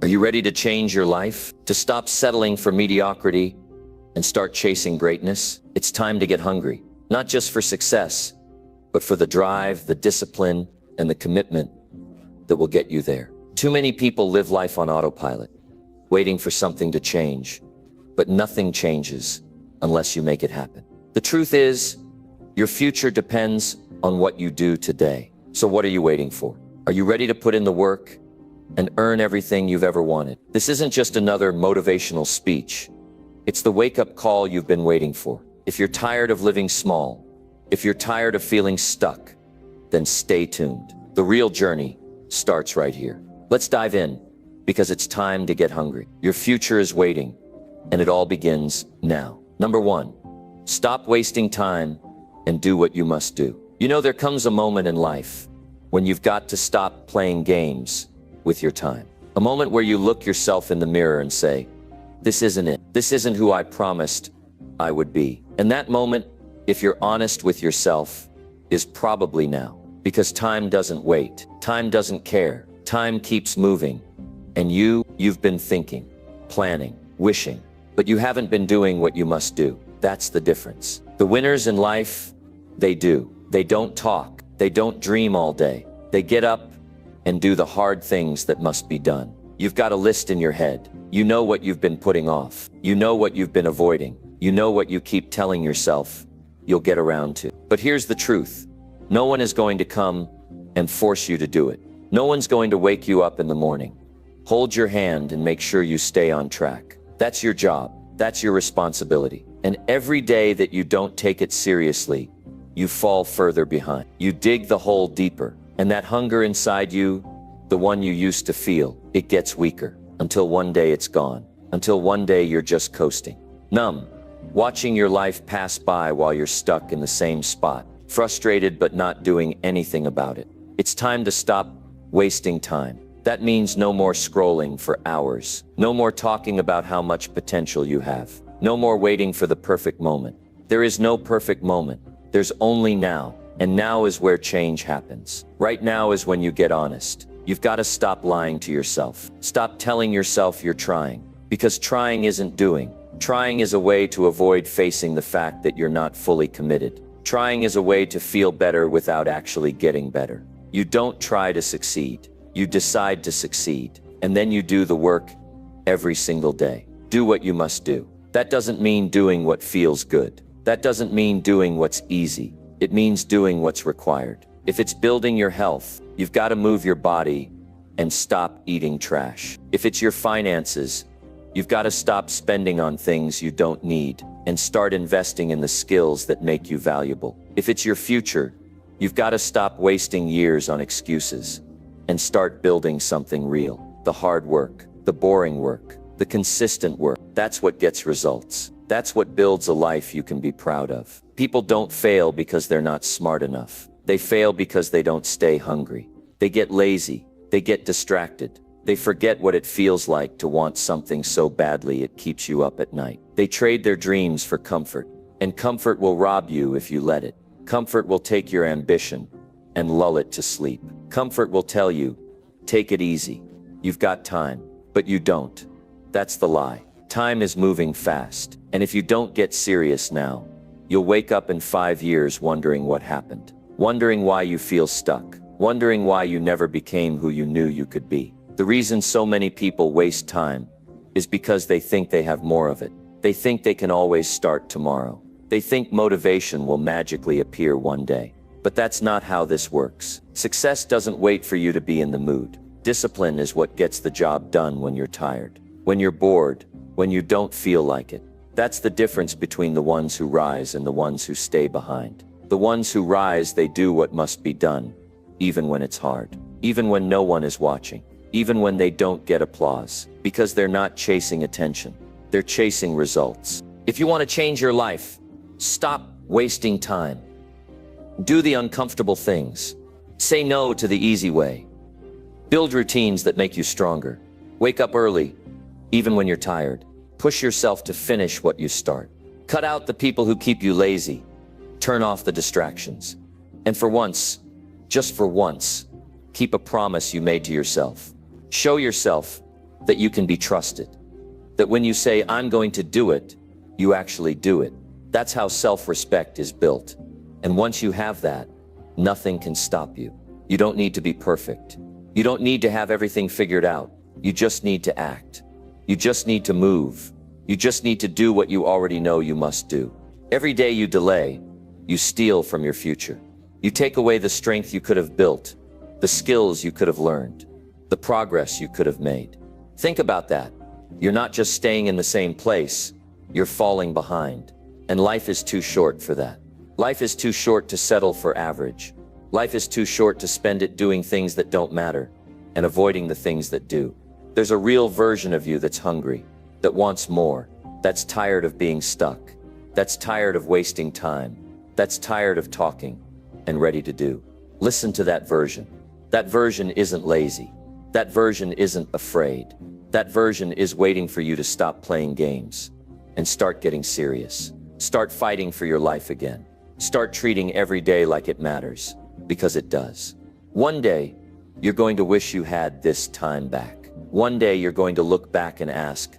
Are you ready to change your life? To stop settling for mediocrity and start chasing greatness? It's time to get hungry, not just for success, but for the drive, the discipline, and the commitment that will get you there. Too many people live life on autopilot, waiting for something to change, but nothing changes unless you make it happen. The truth is, your future depends on what you do today. So what are you waiting for? Are you ready to put in the work and earn everything you've ever wanted? This isn't just another motivational speech. It's the wake-up call you've been waiting for. If you're tired of living small, if you're tired of feeling stuck, then stay tuned. The real journey starts right here. Let's dive in, because it's time to get hungry. Your future is waiting, and it all begins now. Number 1, stop wasting time and do what you must do. You know, there comes a moment in life when you've got to stop playing games with your time. A moment where you look yourself in the mirror and say, this isn't it. This isn't who I promised I would be. And that moment, if you're honest with yourself, is probably now. Because time doesn't wait. Time doesn't care. Time keeps moving. And you've been thinking, planning, wishing, but you haven't been doing what you must do. That's the difference. The winners in life, they do. They don't talk. They don't dream all day. They get up and do the hard things that must be done. You've got a list in your head. You know what you've been putting off. You know what you've been avoiding. You know what you keep telling yourself you'll get around to. But here's the truth. No one is going to come and force you to do it. No one's going to wake you up in the morning, hold your hand, and make sure you stay on track. That's your job. That's your responsibility. And every day that you don't take it seriously, you fall further behind. You dig the hole deeper, and that hunger inside you, the one you used to feel, it gets weaker until one day it's gone. Until one day you're just coasting, numb, watching your life pass by while you're stuck in the same spot, frustrated but not doing anything about it. It's time to stop wasting time. That means no more scrolling for hours. No more talking about how much potential you have. No more waiting for the perfect moment. There is no perfect moment. There's only now. And now is where change happens. Right now is when you get honest. You've got to stop lying to yourself. Stop telling yourself you're trying. Because trying isn't doing. Trying is a way to avoid facing the fact that you're not fully committed. Trying is a way to feel better without actually getting better. You don't try to succeed. You decide to succeed. And then you do the work every single day. Do what you must do. That doesn't mean doing what feels good. That doesn't mean doing what's easy. It means doing what's required. If it's building your health, you've got to move your body and stop eating trash. If it's your finances, you've got to stop spending on things you don't need and start investing in the skills that make you valuable. If it's your future, you've got to stop wasting years on excuses and start building something real. The hard work, the boring work, the consistent work, that's what gets results. That's what builds a life you can be proud of. People don't fail because they're not smart enough. They fail because they don't stay hungry. They get lazy. They get distracted. They forget what it feels like to want something so badly it keeps you up at night. They trade their dreams for comfort, and comfort will rob you if you let it. Comfort will take your ambition and lull it to sleep. Comfort will tell you, take it easy. You've got time, but you don't. That's the lie. Time is moving fast, and if you don't get serious now, you'll wake up in 5 years wondering what happened, wondering why you feel stuck, wondering why you never became who you knew you could be. The reason so many people waste time is because they think they have more of it. They think they can always start tomorrow. They think motivation will magically appear one day. But that's not how this works. Success doesn't wait for you to be in the mood. Discipline is what gets the job done when you're tired, when you're bored, when you don't feel like it. That's the difference between the ones who rise and the ones who stay behind. The ones who rise, they do what must be done, even when it's hard, even when no one is watching, even when they don't get applause, because they're not chasing attention. They're chasing results. If you want to change your life, stop wasting time. Do the uncomfortable things. Say no to the easy way. Build routines that make you stronger. Wake up early, even when you're tired. Push yourself to finish what you start. Cut out the people who keep you lazy. Turn off the distractions. And for once, just for once, keep a promise you made to yourself. Show yourself that you can be trusted. That when you say, I'm going to do it, you actually do it. That's how self-respect is built. And once you have that, nothing can stop you. You don't need to be perfect. You don't need to have everything figured out. You just need to act. You just need to move. You just need to do what you already know you must do. Every day you delay, you steal from your future. You take away the strength you could have built, the skills you could have learned, the progress you could have made. Think about that. You're not just staying in the same place, you're falling behind. And life is too short for that. Life is too short to settle for average. Life is too short to spend it doing things that don't matter and avoiding the things that do. There's a real version of you that's hungry, that wants more, that's tired of being stuck, that's tired of wasting time, that's tired of talking and ready to do. Listen to that version. That version isn't lazy. That version isn't afraid. That version is waiting for you to stop playing games and start getting serious. Start fighting for your life again. Start treating every day like it matters, because it does. One day, you're going to wish you had this time back. One day you're going to look back and ask,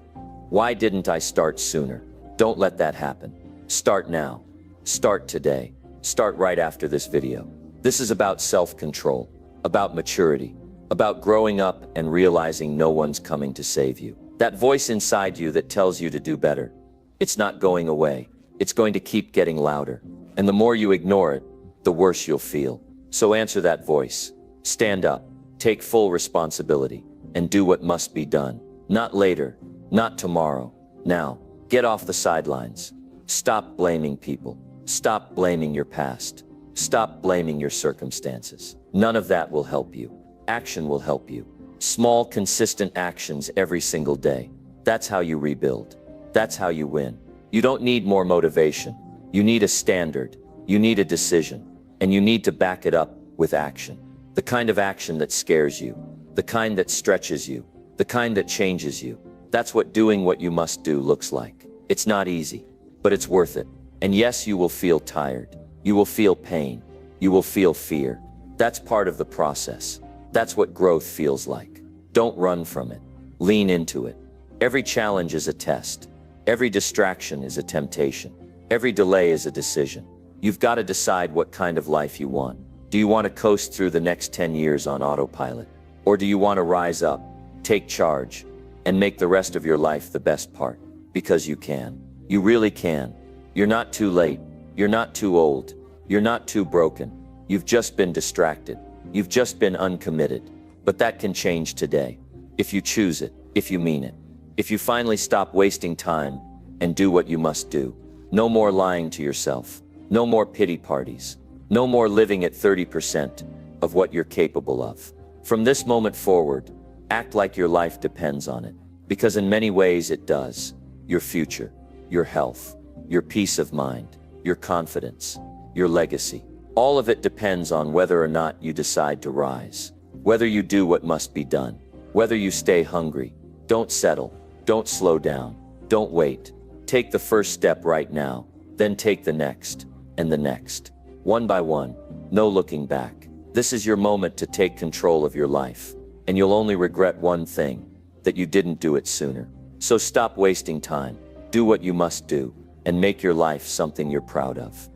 why didn't I start sooner? Don't let that happen. Start now. Start today. Start right after this video. This is about self-control, about maturity, about growing up and realizing no one's coming to save you. That voice inside you that tells you to do better. It's not going away. It's going to keep getting louder. And the more you ignore it, the worse you'll feel. So answer that voice. Stand up, take full responsibility, and do what must be done. Not later, not tomorrow, now. Get off the sidelines. Stop blaming people. Stop blaming your past. Stop blaming your circumstances. None of that will help you. Action will help you. Small, consistent actions every single day. That's how you rebuild. That's how you win. You don't need more motivation. You need a standard. You need a decision. And you need to back it up with action. The kind of action that scares you. The kind that stretches you. The kind that changes you. That's what doing what you must do looks like. It's not easy, but it's worth it. And yes, you will feel tired. You will feel pain. You will feel fear. That's part of the process. That's what growth feels like. Don't run from it. Lean into it. Every challenge is a test. Every distraction is a temptation. Every delay is a decision. You've got to decide what kind of life you want. Do you want to coast through the next 10 years on autopilot? Or do you want to rise up, take charge, and make the rest of your life the best part? Because you can. You really can. You're not too late. You're not too old. You're not too broken. You've just been distracted. You've just been uncommitted. But that can change today. If you choose it, if you mean it. If you finally stop wasting time and do what you must do. No more lying to yourself. No more pity parties. No more living at 30% of what you're capable of. From this moment forward, act like your life depends on it. Because in many ways it does. Your future, your health, your peace of mind, your confidence, your legacy. All of it depends on whether or not you decide to rise. Whether you do what must be done. Whether you stay hungry. Don't settle. Don't slow down. Don't wait. Take the first step right now. Then take the next, and the next. One by one. No looking back. This is your moment to take control of your life. And you'll only regret one thing, that you didn't do it sooner. So stop wasting time. Do what you must do, and make your life something you're proud of.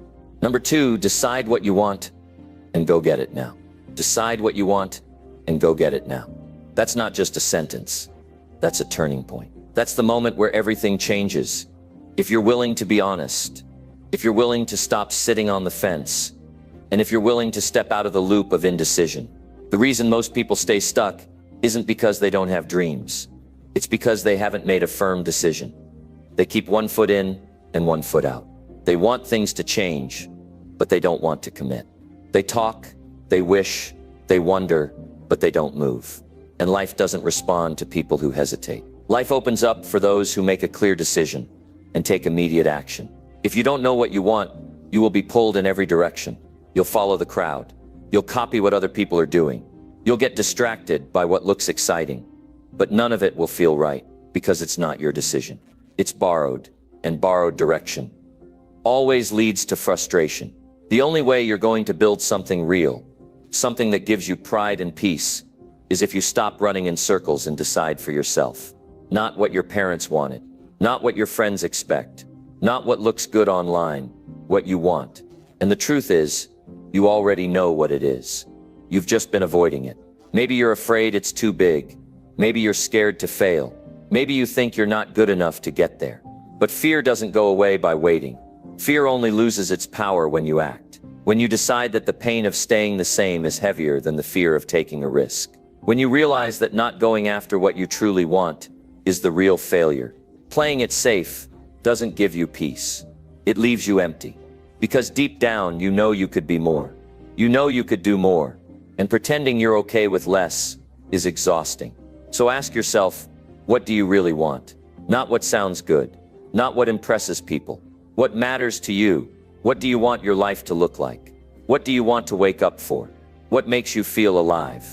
Number 2, decide what you want, and go get it now. Decide what you want, and go get it now. That's not just a sentence. That's a turning point. That's the moment where everything changes. If you're willing to be honest, if you're willing to stop sitting on the fence, and if you're willing to step out of the loop of indecision. The reason most people stay stuck isn't because they don't have dreams. It's because they haven't made a firm decision. They keep one foot in and one foot out. They want things to change, but they don't want to commit. They talk, they wish, they wonder, but they don't move. And life doesn't respond to people who hesitate. Life opens up for those who make a clear decision and take immediate action. If you don't know what you want, you will be pulled in every direction. You'll follow the crowd. You'll copy what other people are doing. You'll get distracted by what looks exciting, but none of it will feel right because it's not your decision. It's borrowed, and borrowed direction always leads to frustration. The only way you're going to build something real, something that gives you pride and peace, is if you stop running in circles and decide for yourself. Not what your parents wanted, not what your friends expect, not what looks good online, what you want. And the truth is, you already know what it is. You've just been avoiding it. Maybe you're afraid it's too big. Maybe you're scared to fail. Maybe you think you're not good enough to get there. But fear doesn't go away by waiting. Fear only loses its power when you act. When you decide that the pain of staying the same is heavier than the fear of taking a risk. When you realize that not going after what you truly want is the real failure. Playing it safe doesn't give you peace. It leaves you empty. Because deep down, you know you could be more. You know you could do more. And pretending you're okay with less is exhausting. So ask yourself, what do you really want? Not what sounds good. Not what impresses people. What matters to you? What do you want your life to look like? What do you want to wake up for? What makes you feel alive?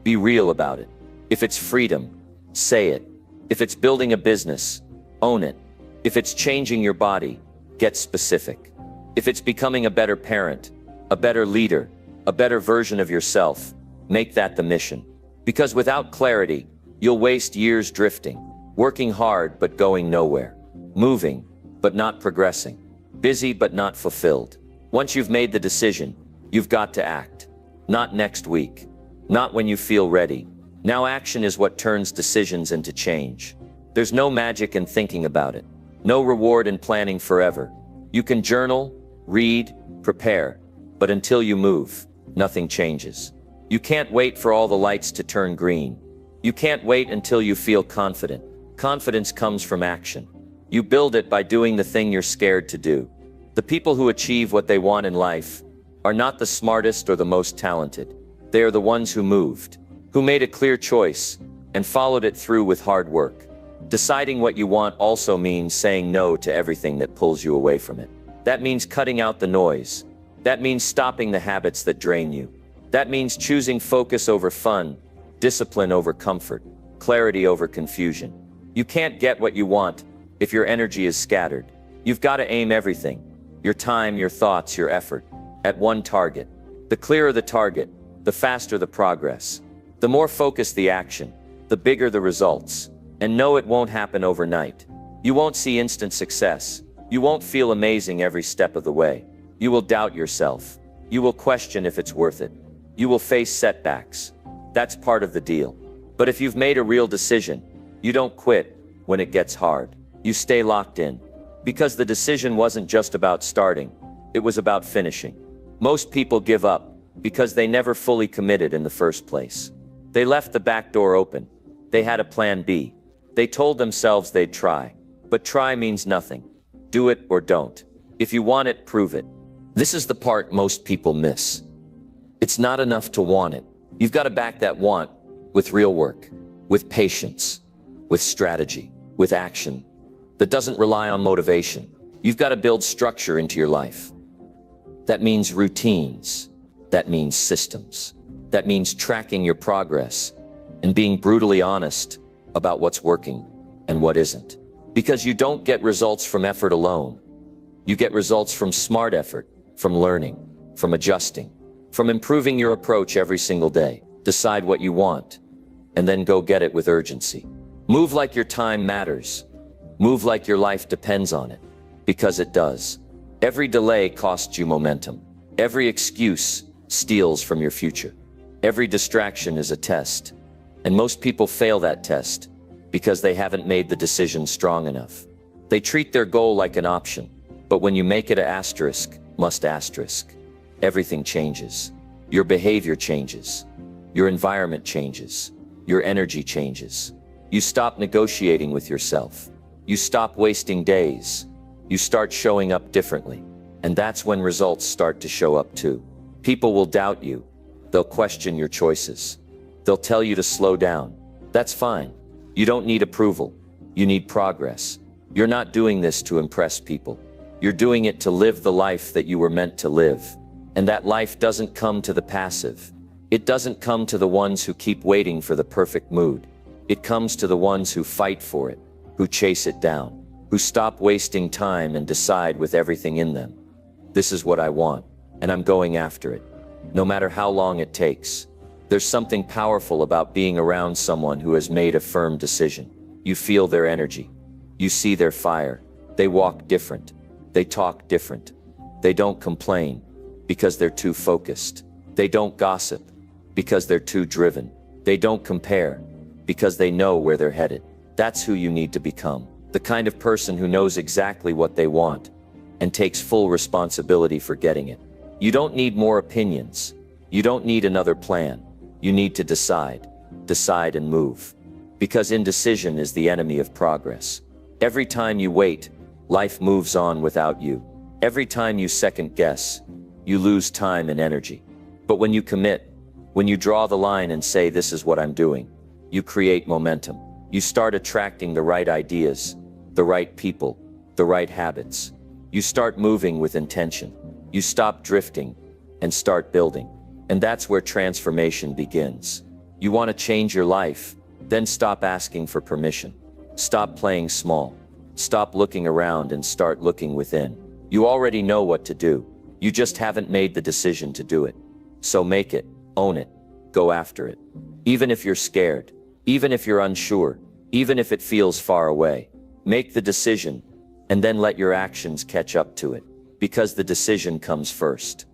Be real about it. If it's freedom, say it. If it's building a business, own it. If it's changing your body, get specific. If it's becoming a better parent, a better leader, a better version of yourself, make that the mission. Because without clarity, you'll waste years drifting, working hard but going nowhere, moving but not progressing, busy but not fulfilled. Once you've made the decision, you've got to act. Not next week, not when you feel ready. Now action is what turns decisions into change. There's no magic in thinking about it, no reward in planning forever. You can journal, read, prepare, but until you move, nothing changes. You can't wait for all the lights to turn green. You can't wait until you feel confident. Confidence comes from action. You build it by doing the thing you're scared to do. The people who achieve what they want in life are not the smartest or the most talented. They are the ones who moved, who made a clear choice and followed it through with hard work. Deciding what you want also means saying no to everything that pulls you away from it. That means cutting out the noise. That means stopping the habits that drain you. That means choosing focus over fun, discipline over comfort, clarity over confusion. You can't get what you want if your energy is scattered. You've got to aim everything, your time, your thoughts, your effort, at one target. The clearer the target, the faster the progress. The more focused the action, the bigger the results. And no, it won't happen overnight. You won't see instant success. You won't feel amazing every step of the way. You will doubt yourself. You will question if it's worth it. You will face setbacks. That's part of the deal. But if you've made a real decision, you don't quit when it gets hard. You stay locked in. Because the decision wasn't just about starting, it was about finishing. Most people give up because they never fully committed in the first place. They left the back door open. They had a plan B. They told themselves they'd try. But try means nothing. Do it or don't. If you want it, prove it. This is the part most people miss. It's not enough to want it. You've got to back that want with real work, with patience, with strategy, with action that doesn't rely on motivation. You've got to build structure into your life. That means routines. That means systems. That means tracking your progress and being brutally honest about what's working and what isn't. Because you don't get results from effort alone. You get results from smart effort, from learning, from adjusting, from improving your approach every single day. Decide what you want, and then go get it with urgency. Move like your time matters. Move like your life depends on it, because it does. Every delay costs you momentum. Every excuse steals from your future. Every distraction is a test, and most people fail that test because they haven't made the decision strong enough. They treat their goal like an option, but when you make it an asterisk, must asterisk, everything changes. Your behavior changes. Your environment changes. Your energy changes. You stop negotiating with yourself. You stop wasting days. You start showing up differently. And that's when results start to show up too. People will doubt you. They'll question your choices. They'll tell you to slow down. That's fine. You don't need approval. You need progress. You're not doing this to impress people. You're doing it to live the life that you were meant to live. And that life doesn't come to the passive. It doesn't come to the ones who keep waiting for the perfect mood. It comes to the ones who fight for it, who chase it down, who stop wasting time and decide with everything in them. This is what I want, and I'm going after it, no matter how long it takes. There's something powerful about being around someone who has made a firm decision. You feel their energy. You see their fire. They walk different. They talk different. They don't complain because they're too focused. They don't gossip because they're too driven. They don't compare because they know where they're headed. That's who you need to become. The kind of person who knows exactly what they want and takes full responsibility for getting it. You don't need more opinions. You don't need another plan. You need to decide. Decide and move. Because indecision is the enemy of progress. Every time you wait, life moves on without you. Every time you second guess, you lose time and energy. But when you commit, when you draw the line and say, this is what I'm doing, you create momentum. You start attracting the right ideas, the right people, the right habits. You start moving with intention. You stop drifting and start building. And that's where transformation begins. You want to change your life, then stop asking for permission. Stop playing small. Stop looking around and start looking within. You already know what to do. You just haven't made the decision to do it. So make it, own it, go after it. Even if you're scared, even if you're unsure, even if it feels far away, make the decision and then let your actions catch up to it. Because the decision comes first.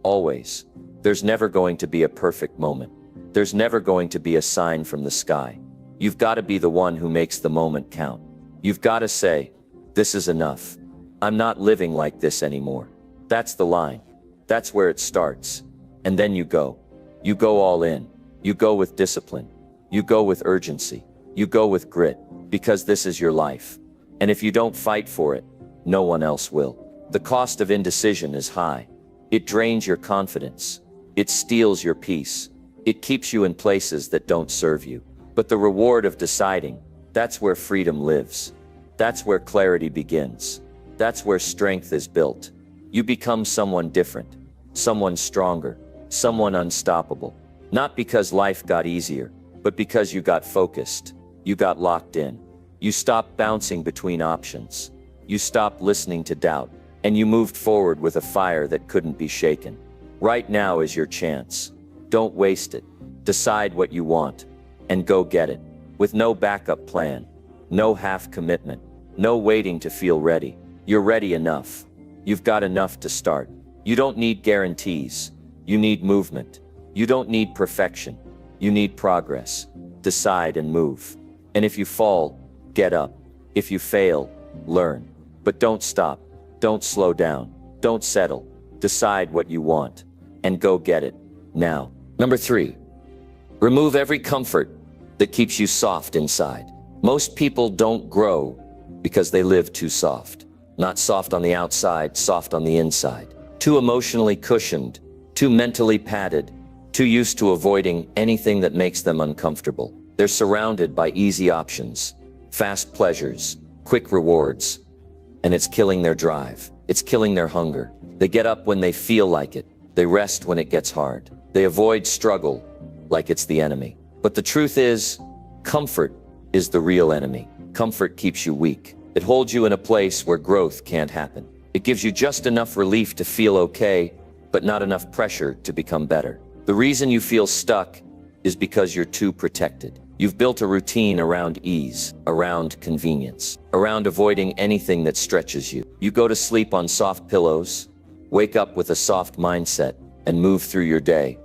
Always. There's never going to be a perfect moment. There's never going to be a sign from the sky. You've got to be the one who makes the moment count. You've got to say, this is enough. I'm not living like this anymore. That's the line. That's where it starts. And then you go. You go all in. You go with discipline. You go with urgency. You go with grit. Because this is your life. And if you don't fight for it, no one else will. The cost of indecision is high. It drains your confidence. It steals your peace. It keeps you in places that don't serve you. But the reward of deciding, that's where freedom lives. That's where clarity begins. That's where strength is built. You become someone different, someone stronger, someone unstoppable. Not because life got easier, but because you got focused. You got locked in. You stopped bouncing between options. You stopped listening to doubt. And you moved forward with a fire that couldn't be shaken. Right now is your chance. Don't waste it. Decide what you want. And go get it. With no backup plan. No half commitment. No waiting to feel ready. You're ready enough. You've got enough to start. You don't need guarantees. You need movement. You don't need perfection. You need progress. Decide and move. And if you fall, get up. If you fail, learn. But don't stop. Don't slow down. Don't settle. Decide what you want. And go get it. Now. Number 3. Remove every comfort that keeps you soft inside. Most people don't grow because they live too soft. Not soft on the outside, soft on the inside. Too emotionally cushioned. Too mentally padded. Too used to avoiding anything that makes them uncomfortable. They're surrounded by easy options, fast pleasures, quick rewards. And it's killing their drive. It's killing their hunger. They get up when they feel like it. They rest when it gets hard. They avoid struggle like it's the enemy. But the truth is, comfort is the real enemy. Comfort keeps you weak. It holds you in a place where growth can't happen. It gives you just enough relief to feel okay, but not enough pressure to become better. The reason you feel stuck is because you're too protected. You've built a routine around ease, around convenience, around avoiding anything that stretches you. You go to sleep on soft pillows, wake up with a soft mindset, and move through your day,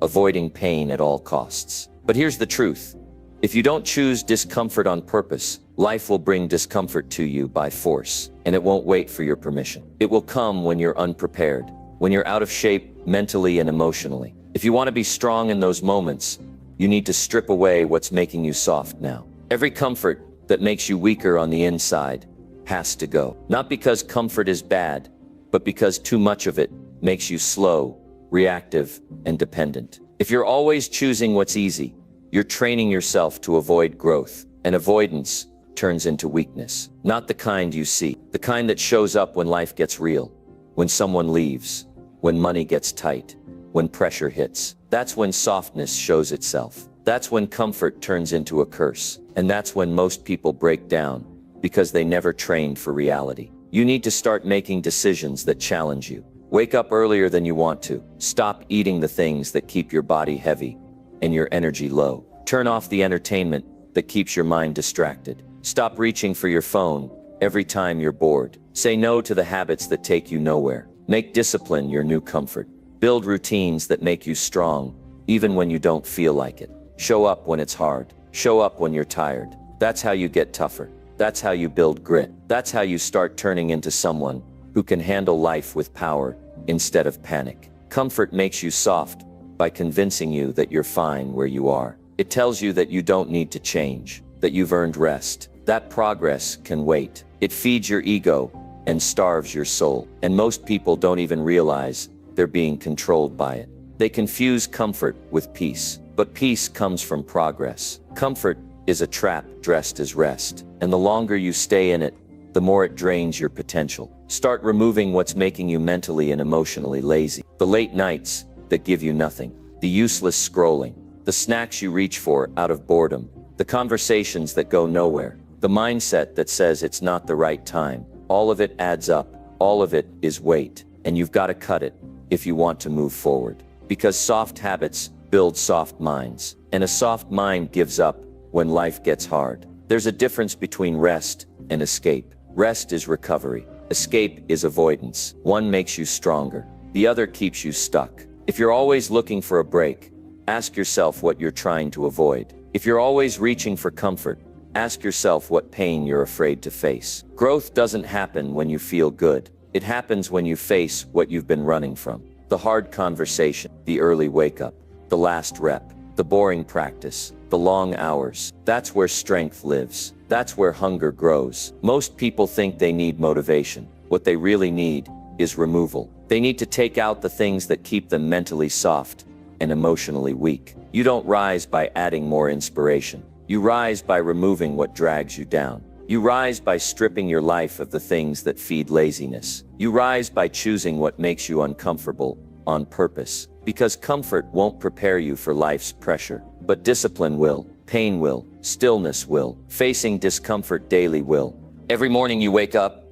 avoiding pain at all costs. But here's the truth. If you don't choose discomfort on purpose, life will bring discomfort to you by force, and it won't wait for your permission. It will come when you're unprepared, when you're out of shape mentally and emotionally. If you want to be strong in those moments, you need to strip away what's making you soft now. Every comfort that makes you weaker on the inside has to go. Not because comfort is bad, but because too much of it makes you slow, reactive, and dependent. If you're always choosing what's easy, you're training yourself to avoid growth, and avoidance turns into weakness. Not the kind you see, the kind that shows up when life gets real, when someone leaves, when money gets tight, when pressure hits. That's when softness shows itself. That's when comfort turns into a curse. And that's when most people break down, because they never trained for reality. You need to start making decisions that challenge you. Wake up earlier than you want to. Stop eating the things that keep your body heavy. and your energy low. Turn off the entertainment that keeps your mind distracted. Stop reaching for your phone every time you're bored. Say no to the habits that take you nowhere. Make discipline your new comfort. Build routines that make you strong, even when you don't feel like it. Show up when it's hard. Show up when you're tired. That's how you get tougher. That's how you build grit. That's how you start turning into someone who can handle life with power instead of panic. Comfort makes you soft by convincing you that you're fine where you are. It tells you that you don't need to change, that you've earned rest, that progress can wait. It feeds your ego and starves your soul. And most people don't even realize they're being controlled by it. They confuse comfort with peace, but peace comes from progress. Comfort is a trap dressed as rest, and the longer you stay in it, the more it drains your potential. Start removing what's making you mentally and emotionally lazy. The late nights that give you nothing, the useless scrolling, the snacks you reach for out of boredom, the conversations that go nowhere, the mindset that says it's not the right time. All of it adds up. All of it is weight, and you've got to cut it if you want to move forward. Because soft habits build soft minds, and a soft mind gives up when life gets hard. There's a difference between rest and escape. Rest is recovery. Escape is avoidance. One makes you stronger. The other keeps you stuck. If you're always looking for a break, ask yourself what you're trying to avoid. If you're always reaching for comfort, ask yourself what pain you're afraid to face. Growth doesn't happen when you feel good. It happens when you face what you've been running from. The hard conversation, the early wake-up, the last rep, the boring practice, the long hours. That's where strength lives. That's where hunger grows. Most people think they need motivation. What they really need is removal. They need to take out the things that keep them mentally soft and emotionally weak. You don't rise by adding more inspiration. You rise by removing what drags you down. You rise by stripping your life of the things that feed laziness. You rise by choosing what makes you uncomfortable on purpose. Because comfort won't prepare you for life's pressure, but discipline will, pain will, stillness will, facing discomfort daily will. Every morning you wake up,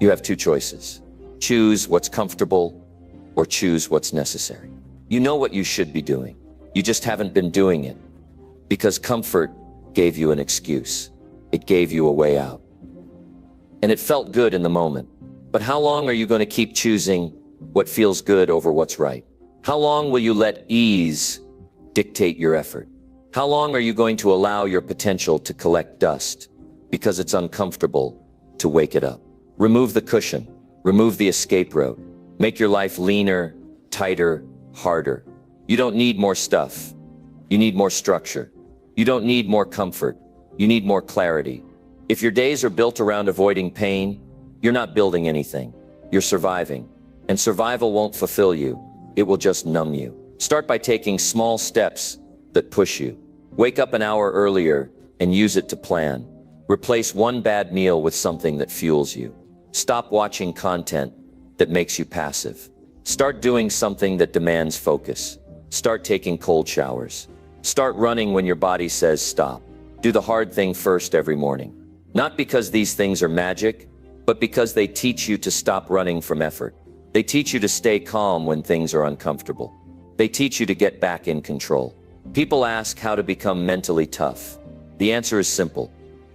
you have two choices. Choose what's comfortable or choose what's necessary. You know what you should be doing. You just haven't been doing it because comfort gave you an excuse. It gave you a way out. And it felt good in the moment. But how long are you going to keep choosing what feels good over what's right? How long will you let ease dictate your effort? How long are you going to allow your potential to collect dust because it's uncomfortable to wake it up? Remove the cushion. Remove the escape route. Make your life leaner, tighter, harder. You don't need more stuff. You need more structure. You don't need more comfort. You need more clarity. If your days are built around avoiding pain, you're not building anything. You're surviving. And survival won't fulfill you. It will just numb you. Start by taking small steps that push you. Wake up an hour earlier and use it to plan. Replace one bad meal with something that fuels you. Stop watching content that makes you passive. Start doing something that demands focus. Start taking cold showers. Start running when your body says stop. Do the hard thing first every morning. Not because these things are magic, but because they teach you to stop running from effort. They teach you to stay calm when things are uncomfortable. They teach you to get back in control. People ask how to become mentally tough. The answer is simple.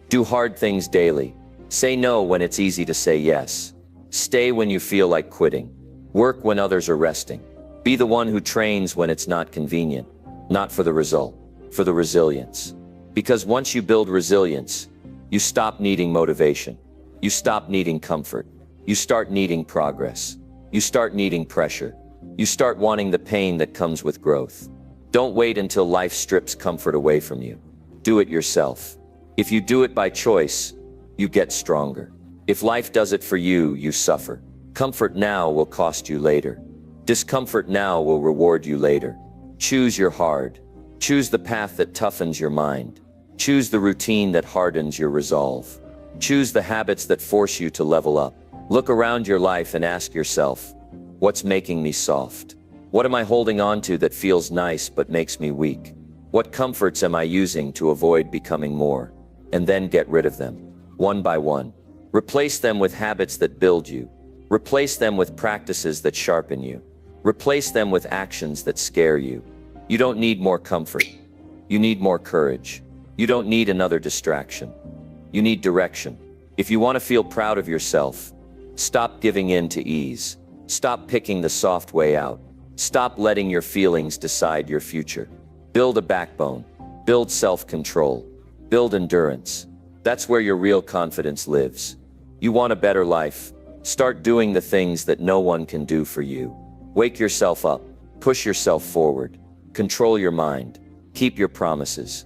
Do hard things daily. Say no when it's easy to say yes. Stay when you feel like quitting. Work when others are resting. Be the one who trains when it's not convenient. Not for the result, for the resilience. Because once you build resilience, you stop needing motivation. You stop needing comfort. You start needing progress. You start needing pressure. You start wanting the pain that comes with growth. Don't wait until life strips comfort away from you. Do it yourself. If you do it by choice, you get stronger. If life does it for you, you suffer. Comfort now will cost you later. Discomfort now will reward you later. Choose your hard. Choose the path that toughens your mind. Choose the routine that hardens your resolve. Choose the habits that force you to level up. Look around your life and ask yourself, what's making me soft? What am I holding on to that feels nice but makes me weak? What comforts am I using to avoid becoming more? And then get rid of them, one by one. Replace them with habits that build you. Replace them with practices that sharpen you. Replace them with actions that scare you. You don't need more comfort. You need more courage. You don't need another distraction. You need direction. If you want to feel proud of yourself, stop giving in to ease. Stop picking the soft way out. Stop letting your feelings decide your future. Build a backbone. Build self-control. Build endurance. That's where your real confidence lives. You want a better life? Start doing the things that no one can do for you. Wake yourself up. Push yourself forward. Control your mind. Keep your promises.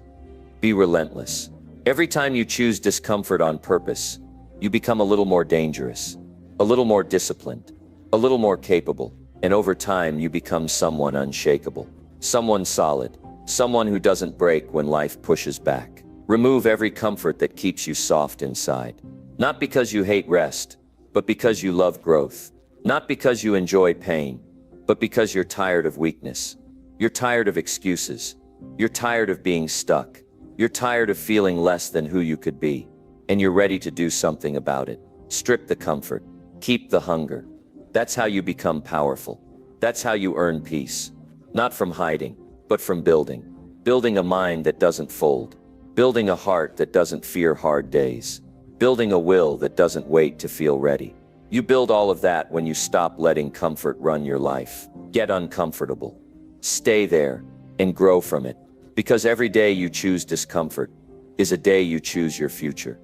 Be relentless. Every time you choose discomfort on purpose, you become a little more dangerous, a little more disciplined, a little more capable, and over time you become someone unshakable, someone solid, someone who doesn't break when life pushes back. Remove every comfort that keeps you soft inside. Not because you hate rest, but because you love growth. Not because you enjoy pain, but because you're tired of weakness. You're tired of excuses. You're tired of being stuck. You're tired of feeling less than who you could be. And you're ready to do something about it. Strip the comfort. Keep the hunger. That's how you become powerful. That's how you earn peace. Not from hiding, but from building. Building a mind that doesn't fold. Building a heart that doesn't fear hard days. Building a will that doesn't wait to feel ready. You build all of that when you stop letting comfort run your life. Get uncomfortable. Stay there and grow from it. Because every day you choose discomfort is a day you choose your future.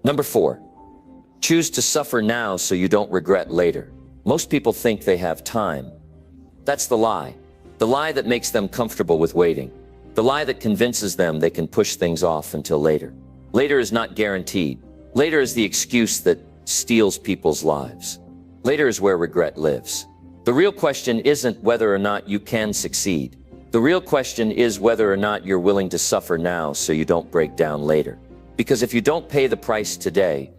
Number 4, choose to suffer now so you don't regret later. Most people think they have time. That's the lie. The lie that makes them comfortable with waiting. The lie that convinces them they can push things off until later. Later is not guaranteed. Later is the excuse that steals people's lives. Later is where regret lives. The real question isn't whether or not you can succeed. The real question is whether or not you're willing to suffer now so you don't break down later. Because if you don't pay the price today,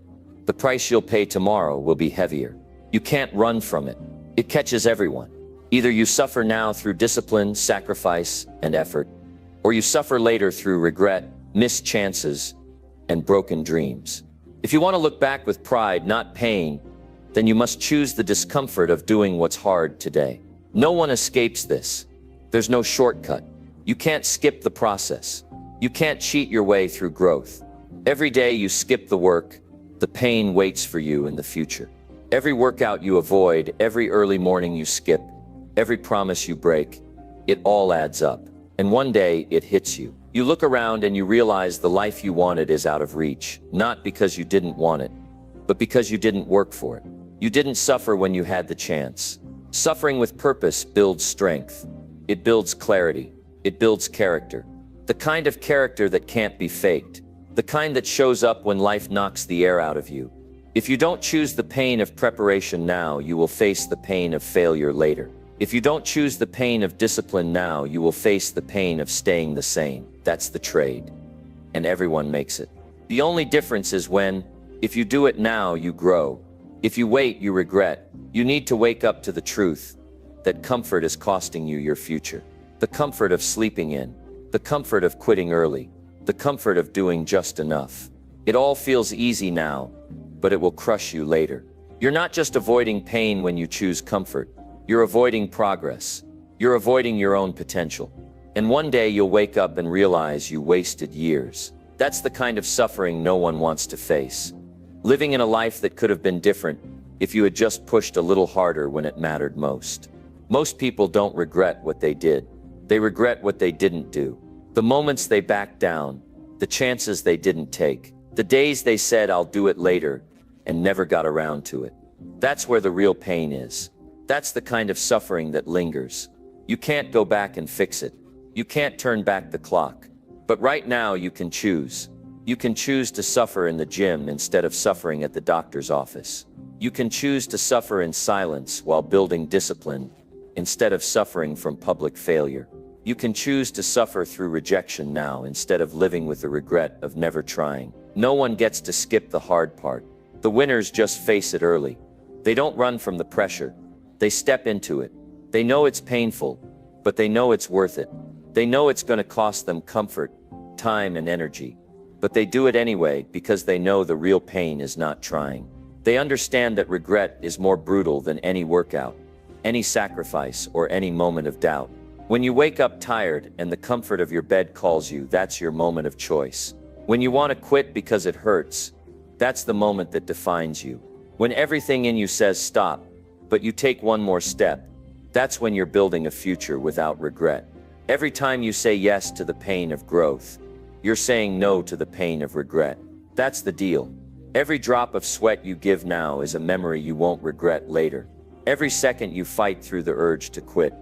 the price you'll pay tomorrow will be heavier. You can't run from it. It catches everyone. Either you suffer now through discipline, sacrifice, and effort, or you suffer later through regret, missed chances, and broken dreams. If you want to look back with pride, not pain, then you must choose the discomfort of doing what's hard today. No one escapes this. There's no shortcut. You can't skip the process. You can't cheat your way through growth. Every day you skip the work, the pain waits for you in the future. Every workout you avoid, every early morning you skip, every promise you break, it all adds up. And one day it hits you. You look around and you realize the life you wanted is out of reach, not because you didn't want it, but because you didn't work for it. You didn't suffer when you had the chance. Suffering with purpose builds strength. It builds clarity. It builds character. The kind of character that can't be faked. The kind that shows up when life knocks the air out of you. If you don't choose the pain of preparation now, you will face the pain of failure later. If you don't choose the pain of discipline now, you will face the pain of staying the same. That's the trade. And everyone makes it. The only difference is when, if you do it now, you grow. If you wait, you regret. You need to wake up to the truth that comfort is costing you your future. The comfort of sleeping in. The comfort of quitting early. The comfort of doing just enough. It all feels easy now, but it will crush you later. You're not just avoiding pain when you choose comfort. You're avoiding progress. You're avoiding your own potential. And one day you'll wake up and realize you wasted years. That's the kind of suffering no one wants to face. Living in a life that could have been different if you had just pushed a little harder when it mattered most. Most people don't regret what they did. They regret what they didn't do. The moments they backed down, the chances they didn't take, the days they said, "I'll do it later," and never got around to it. That's where the real pain is. That's the kind of suffering that lingers. You can't go back and fix it. You can't turn back the clock. But right now you can choose. You can choose to suffer in the gym instead of suffering at the doctor's office. You can choose to suffer in silence while building discipline instead of suffering from public failure. You can choose to suffer through rejection now instead of living with the regret of never trying. No one gets to skip the hard part. The winners just face it early. They don't run from the pressure. They step into it. They know it's painful, but they know it's worth it. They know it's going to cost them comfort, time, and energy. But they do it anyway because they know the real pain is not trying. They understand that regret is more brutal than any workout, any sacrifice, or any moment of doubt. When you wake up tired and the comfort of your bed calls you, that's your moment of choice. When you want to quit because it hurts, that's the moment that defines you. When everything in you says stop, but you take one more step, that's when you're building a future without regret. Every time you say yes to the pain of growth, you're saying no to the pain of regret. That's the deal. Every drop of sweat you give now is a memory you won't regret later. Every second you fight through the urge to quit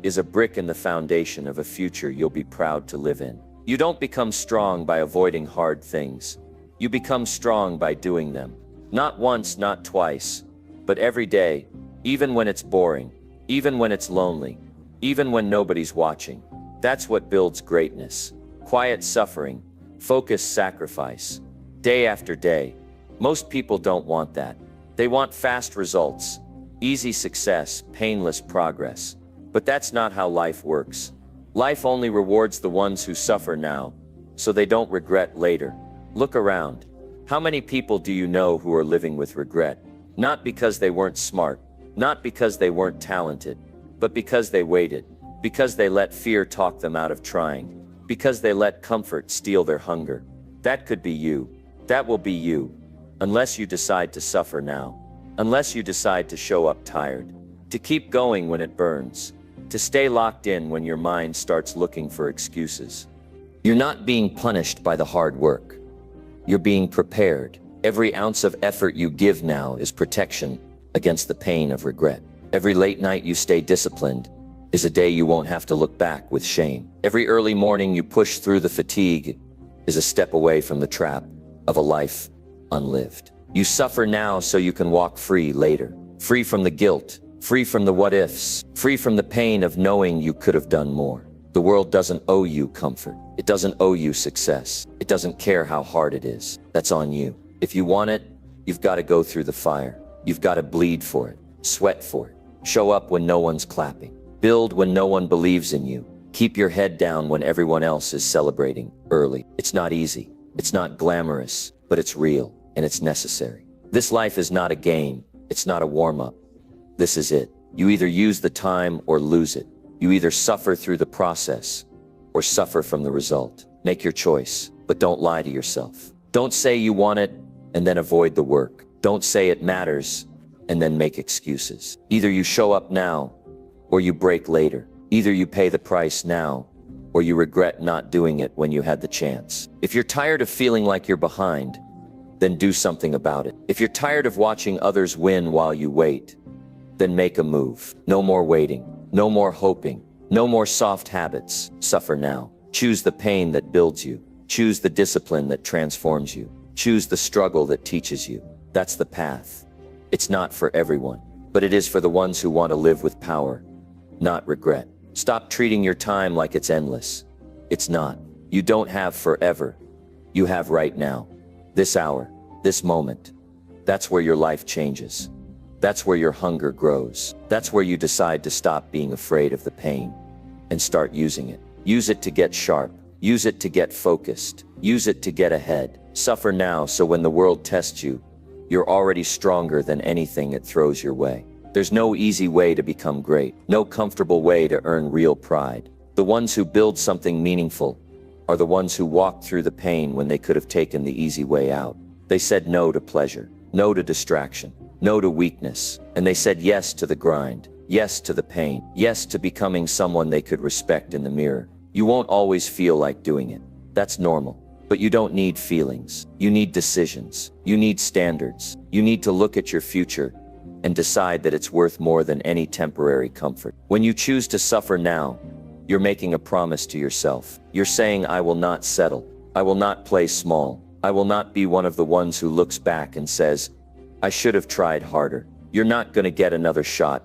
is a brick in the foundation of a future you'll be proud to live in. You don't become strong by avoiding hard things. You become strong by doing them. Not once, not twice, but every day, even when it's boring, even when it's lonely, even when nobody's watching. That's what builds greatness. Quiet suffering, focused sacrifice, day after day. Most people don't want that. They want fast results, easy success, painless progress. But that's not how life works. Life only rewards the ones who suffer now, so they don't regret later. Look around. How many people do you know who are living with regret? Not because they weren't smart, not because they weren't talented, but because they waited, because they let fear talk them out of trying, because they let comfort steal their hunger. That could be you. That will be you. Unless you decide to suffer now. Unless you decide to show up tired. To keep going when it burns. To stay locked in when your mind starts looking for excuses. You're not being punished by the hard work. You're being prepared. Every ounce of effort you give now is protection against the pain of regret. Every late night you stay disciplined is a day you won't have to look back with shame. Every early morning you push through the fatigue is a step away from the trap of a life unlived. You suffer now so you can walk free later. Free from the guilt, free from the what-ifs, free from the pain of knowing you could have done more. The world doesn't owe you comfort. It doesn't owe you success. It doesn't care how hard it is. That's on you. If you want it, you've got to go through the fire. You've got to bleed for it, sweat for it, show up when no one's clapping, build when no one believes in you, keep your head down when everyone else is celebrating early. It's not easy. It's not glamorous, but it's real and it's necessary. This life is not a game. It's not a warm-up. This is it. You either use the time or lose it. You either suffer through the process or suffer from the result. Make your choice, but don't lie to yourself. Don't say you want it and then avoid the work. Don't say it matters and then make excuses. Either you show up now or you break later. Either you pay the price now or you regret not doing it when you had the chance. If you're tired of feeling like you're behind, then do something about it. If you're tired of watching others win while you wait, then make a move. No more waiting. No more hoping. No more soft habits. Suffer now. Choose the pain that builds you. Choose the discipline that transforms you. Choose the struggle that teaches you. That's the path. It's not for everyone, but it is for the ones who want to live with power, not regret. Stop treating your time like it's endless. It's not. You don't have forever. You have right now. This hour. This moment. That's where your life changes. That's where your hunger grows. That's where you decide to stop being afraid of the pain and start using it. Use it to get sharp. Use it to get focused. Use it to get ahead. Suffer now so when the world tests you, you're already stronger than anything it throws your way. There's no easy way to become great. No comfortable way to earn real pride. The ones who build something meaningful are the ones who walked through the pain when they could have taken the easy way out. They said no to pleasure, no to distraction, no to weakness, and they said yes to the grind, yes to the pain, yes to becoming someone they could respect in the mirror. You won't always feel like doing it. That's normal. But you don't need feelings. You need decisions. You need standards. You need to look at your future and decide that it's worth more than any temporary comfort. When you choose to suffer now, you're making a promise to yourself. You're saying, I will not settle. I will not play small. I will not be one of the ones who looks back and says, I should have tried harder. You're not going to get another shot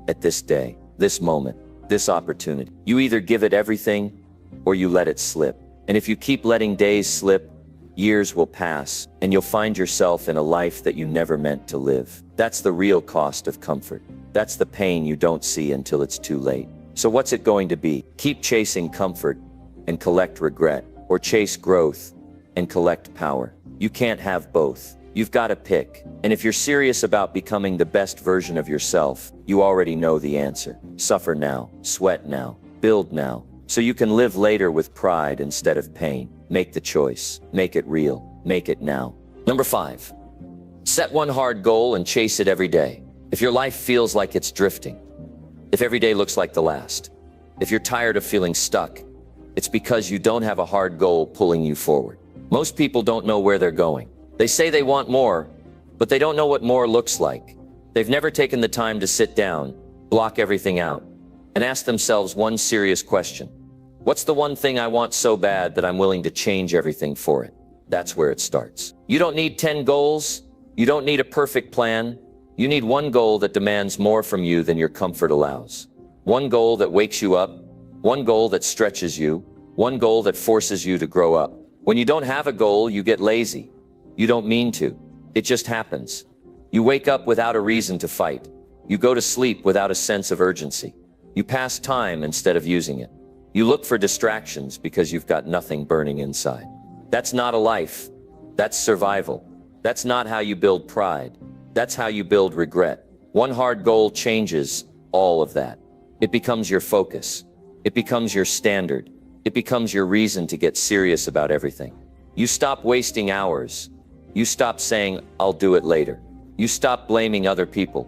at this day, this moment, this opportunity. You either give it everything or you let it slip. And if you keep letting days slip, years will pass and you'll find yourself in a life that you never meant to live. That's the real cost of comfort. That's the pain you don't see until it's too late. So what's it going to be? Keep chasing comfort and collect regret, or chase growth and collect power. You can't have both. You've got to pick. And if you're serious about becoming the best version of yourself, you already know the answer. Suffer now, sweat now, Build now, so you can live later with pride instead of pain. Make the choice. Make it real. Make it now. Number 5. Set one hard goal and chase it every day. If your life feels like it's drifting, if every day looks like the last, if you're tired of feeling stuck, it's because you don't have a hard goal pulling you forward. Most people don't know where they're going. They say they want more, but they don't know what more looks like. They've never taken the time to sit down, block everything out, and ask themselves one serious question. What's the one thing I want so bad that I'm willing to change everything for it? That's where it starts. You don't need 10 goals. You don't need a perfect plan. You need one goal that demands more from you than your comfort allows. One goal that wakes you up. One goal that stretches you. One goal that forces you to grow up. When you don't have a goal, you get lazy. You don't mean to. It just happens. You wake up without a reason to fight. You go to sleep without a sense of urgency. You pass time instead of using it. You look for distractions because you've got nothing burning inside. That's not a life. That's survival. That's not how you build pride. That's how you build regret. One hard goal changes all of that. It becomes your focus. It becomes your standard. It becomes your reason to get serious about everything. You stop wasting hours. You stop saying, I'll do it later. You stop blaming other people.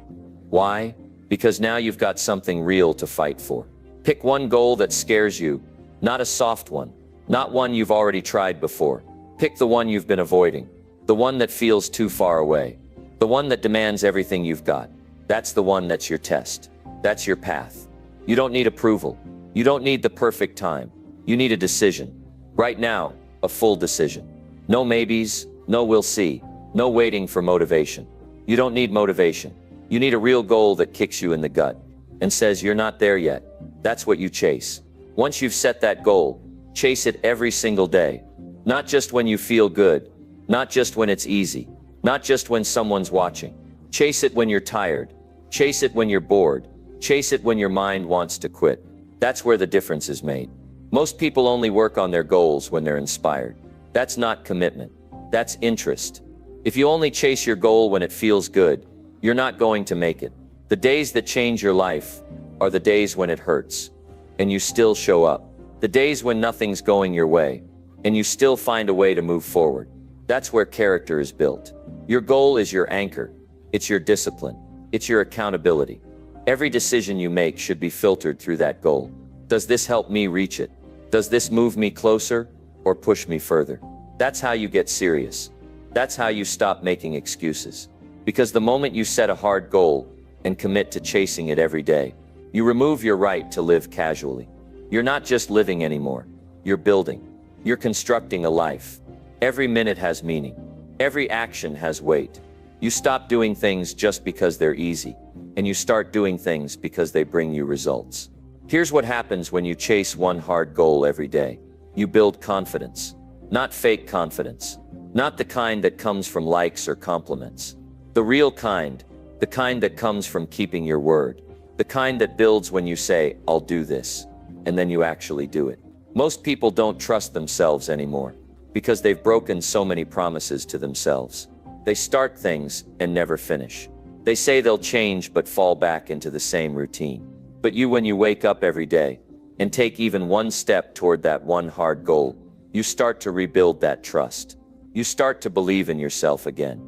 Why? Because now you've got something real to fight for. Pick one goal that scares you, not a soft one, not one you've already tried before. Pick the one you've been avoiding, the one that feels too far away, the one that demands everything you've got. That's the one that's your test. That's your path. You don't need approval. You don't need the perfect time. You need a decision. Right now, a full decision. No maybes, no we'll see, no waiting for motivation. You don't need motivation. You need a real goal that kicks you in the gut and says you're not there yet. That's what you chase. Once you've set that goal, chase it every single day. Not just when you feel good, not just when it's easy, not just when someone's watching. Chase it when you're tired. Chase it when you're bored. Chase it when your mind wants to quit. That's where the difference is made. Most people only work on their goals when they're inspired. That's not commitment. That's interest. If you only chase your goal when it feels good, you're not going to make it. The days that change your life are the days when it hurts, and you still show up. The days when nothing's going your way, and you still find a way to move forward. That's where character is built. Your goal is your anchor. It's your discipline. It's your accountability. Every decision you make should be filtered through that goal. Does this help me reach it? Does this move me closer or push me further? That's how you get serious. That's how you stop making excuses. Because the moment you set a hard goal and commit to chasing it every day, you remove your right to live casually. You're not just living anymore. You're building. You're constructing a life. Every minute has meaning. Every action has weight. You stop doing things just because they're easy, and you start doing things because they bring you results. Here's what happens when you chase one hard goal every day. You build confidence. Not fake confidence. Not the kind that comes from likes or compliments. The real kind. The kind that comes from keeping your word. The kind that builds when you say, I'll do this, and then you actually do it. Most people don't trust themselves anymore because they've broken so many promises to themselves. They start things and never finish. They say they'll change but fall back into the same routine. But when you wake up every day and take even one step toward that one hard goal, you start to rebuild that trust. You start to believe in yourself again.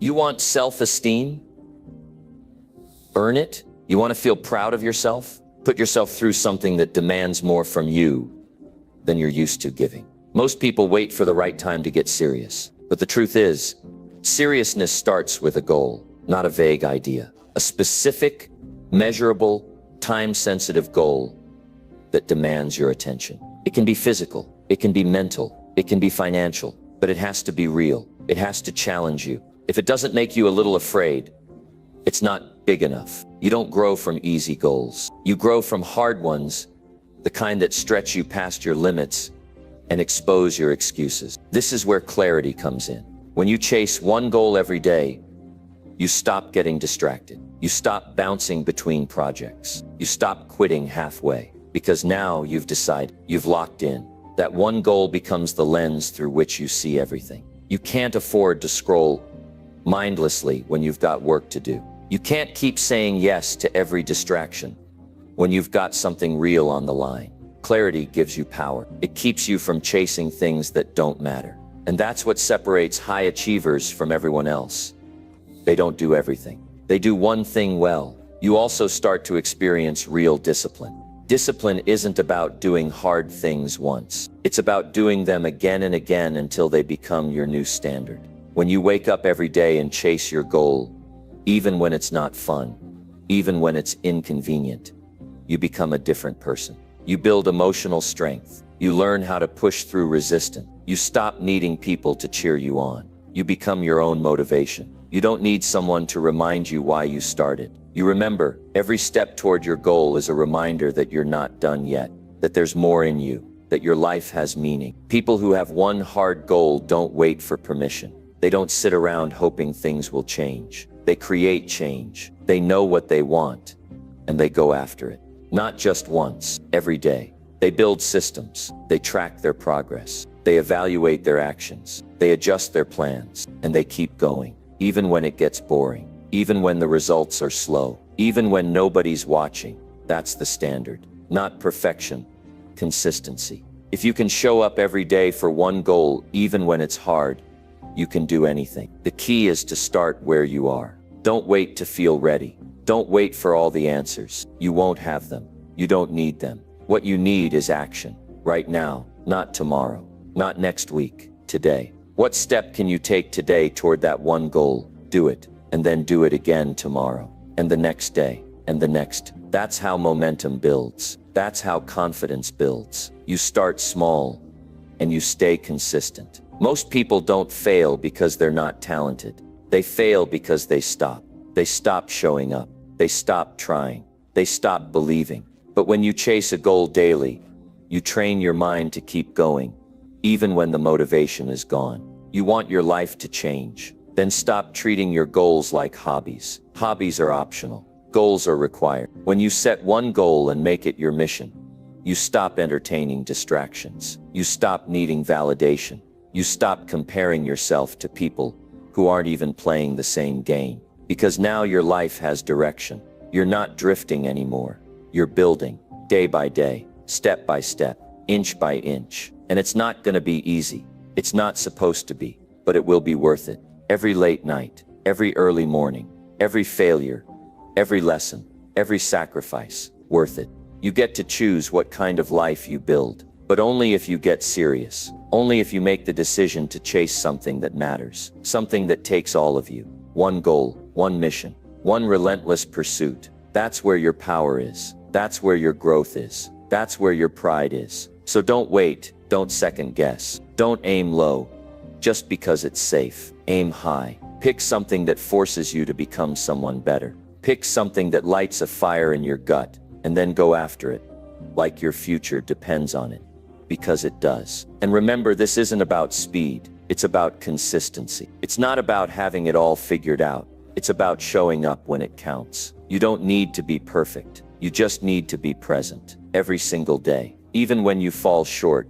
You want self-esteem? Earn it? You want to feel proud of yourself? Put yourself through something that demands more from you than you're used to giving. Most people wait for the right time to get serious. But the truth is, seriousness starts with a goal, not a vague idea. A specific, measurable, time-sensitive goal that demands your attention. It can be physical, it can be mental, it can be financial, but it has to be real. It has to challenge you. If it doesn't make you a little afraid, it's not big enough. You don't grow from easy goals. You grow from hard ones, the kind that stretch you past your limits and expose your excuses. This is where clarity comes in. When you chase one goal every day, you stop getting distracted. You stop bouncing between projects. You stop quitting halfway because now you've decided, you've locked in. That one goal becomes the lens through which you see everything. You can't afford to scroll mindlessly when you've got work to do. You can't keep saying yes to every distraction when you've got something real on the line. Clarity gives you power. It keeps you from chasing things that don't matter. And that's what separates high achievers from everyone else. They don't do everything. They do one thing well. You also start to experience real discipline. Discipline isn't about doing hard things once. It's about doing them again and again until they become your new standard. When you wake up every day and chase your goal, even when it's not fun, even when it's inconvenient, you become a different person. You build emotional strength. You learn how to push through resistance. You stop needing people to cheer you on. You become your own motivation. You don't need someone to remind you why you started. You remember, every step toward your goal is a reminder that you're not done yet, that there's more in you, that your life has meaning. People who have one hard goal don't wait for permission. They don't sit around hoping things will change. They create change. They know what they want, and they go after it. Not just once, every day. They build systems. They track their progress. They evaluate their actions. They adjust their plans, and they keep going, even when it gets boring, even when the results are slow, even when nobody's watching. That's the standard. Not perfection, consistency. If you can show up every day for one goal, even when it's hard, you can do anything. The key is to start where you are. Don't wait to feel ready. Don't wait for all the answers. You won't have them. You don't need them. What you need is action. Right now, not tomorrow, not next week, today. What step can you take today toward that one goal? Do it, and then do it again tomorrow, and the next day, and the next. That's how momentum builds. That's how confidence builds. You start small, and you stay consistent. Most people don't fail because they're not talented. They fail because they stop. They stop showing up. They stop trying. They stop believing. But when you chase a goal daily, you train your mind to keep going, even when the motivation is gone. You want your life to change. Then stop treating your goals like hobbies. Hobbies are optional. Goals are required. When you set one goal and make it your mission, you stop entertaining distractions. You stop needing validation. You stop comparing yourself to people who aren't even playing the same game. Because now your life has direction. You're not drifting anymore. You're building, day by day, step by step, inch by inch. And it's not gonna be easy. It's not supposed to be, but it will be worth it. Every late night, every early morning, every failure, every lesson, every sacrifice, worth it. You get to choose what kind of life you build, but only if you get serious. Only if you make the decision to chase something that matters, something that takes all of you. One goal, one mission, one relentless pursuit. That's where your power is. That's where your growth is. That's where your pride is. So don't wait, don't second guess. Don't aim low, just because it's safe. Aim high. Pick something that forces you to become someone better. Pick something that lights a fire in your gut, and then go after it, like your future depends on it. Because it does. And remember, this isn't about speed. It's about consistency. It's not about having it all figured out. It's about showing up when it counts. You don't need to be perfect. You just need to be present every single day. Even when you fall short,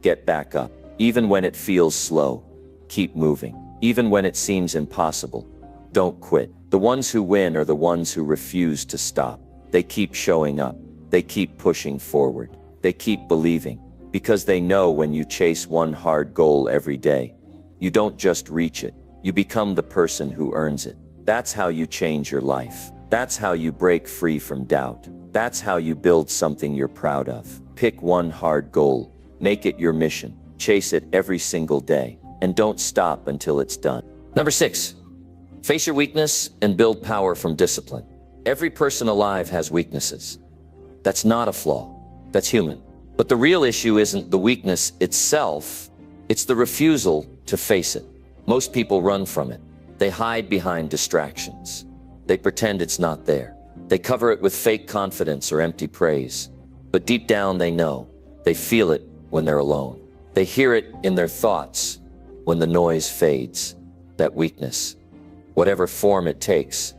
get back up. Even when it feels slow, keep moving. Even when it seems impossible, don't quit. The ones who win are the ones who refuse to stop. They keep showing up. They keep pushing forward. They keep believing. Because they know when you chase one hard goal every day, you don't just reach it, you become the person who earns it. That's how you change your life. That's how you break free from doubt. That's how you build something you're proud of. Pick one hard goal, make it your mission, chase it every single day, and don't stop until it's done. Number 6, face your weakness and build power from discipline. Every person alive has weaknesses. That's not a flaw, that's human. But the real issue isn't the weakness itself, it's the refusal to face it. Most people run from it. They hide behind distractions. They pretend it's not there. They cover it with fake confidence or empty praise. But deep down they know. They feel it when they're alone. They hear it in their thoughts when the noise fades. That weakness, whatever form it takes,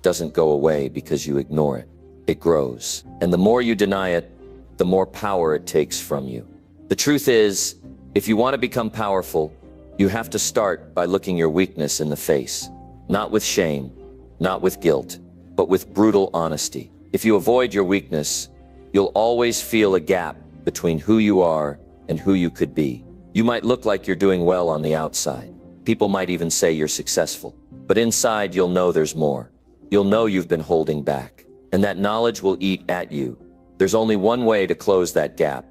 doesn't go away because you ignore it. It grows. And the more you deny it, the more power it takes from you. The truth is, if you want to become powerful, you have to start by looking your weakness in the face. Not with shame, not with guilt, but with brutal honesty. If you avoid your weakness, you'll always feel a gap between who you are and who you could be. You might look like you're doing well on the outside. People might even say you're successful. But inside, you'll know there's more. You'll know you've been holding back. And that knowledge will eat at you. There's only one way to close that gap: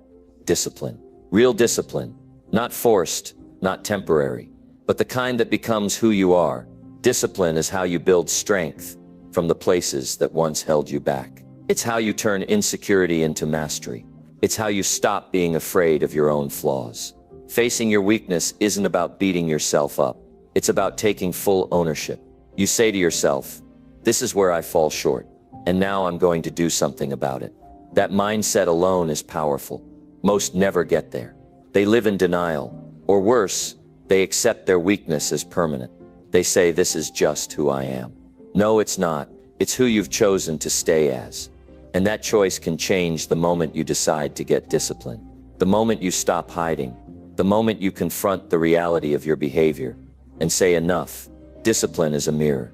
discipline. Real discipline. Not forced, not temporary, but the kind that becomes who you are. Discipline is how you build strength from the places that once held you back. It's how you turn insecurity into mastery. It's how you stop being afraid of your own flaws. Facing your weakness isn't about beating yourself up. It's about taking full ownership. You say to yourself, "This is where I fall short, and now I'm going to do something about it." That mindset alone is powerful. Most never get there. They live in denial, or worse, they accept their weakness as permanent. They say, "This is just who I am." No, it's not. It's who you've chosen to stay as. And that choice can change the moment you decide to get disciplined. The moment you stop hiding. The moment you confront the reality of your behavior and say, "Enough." Discipline is a mirror.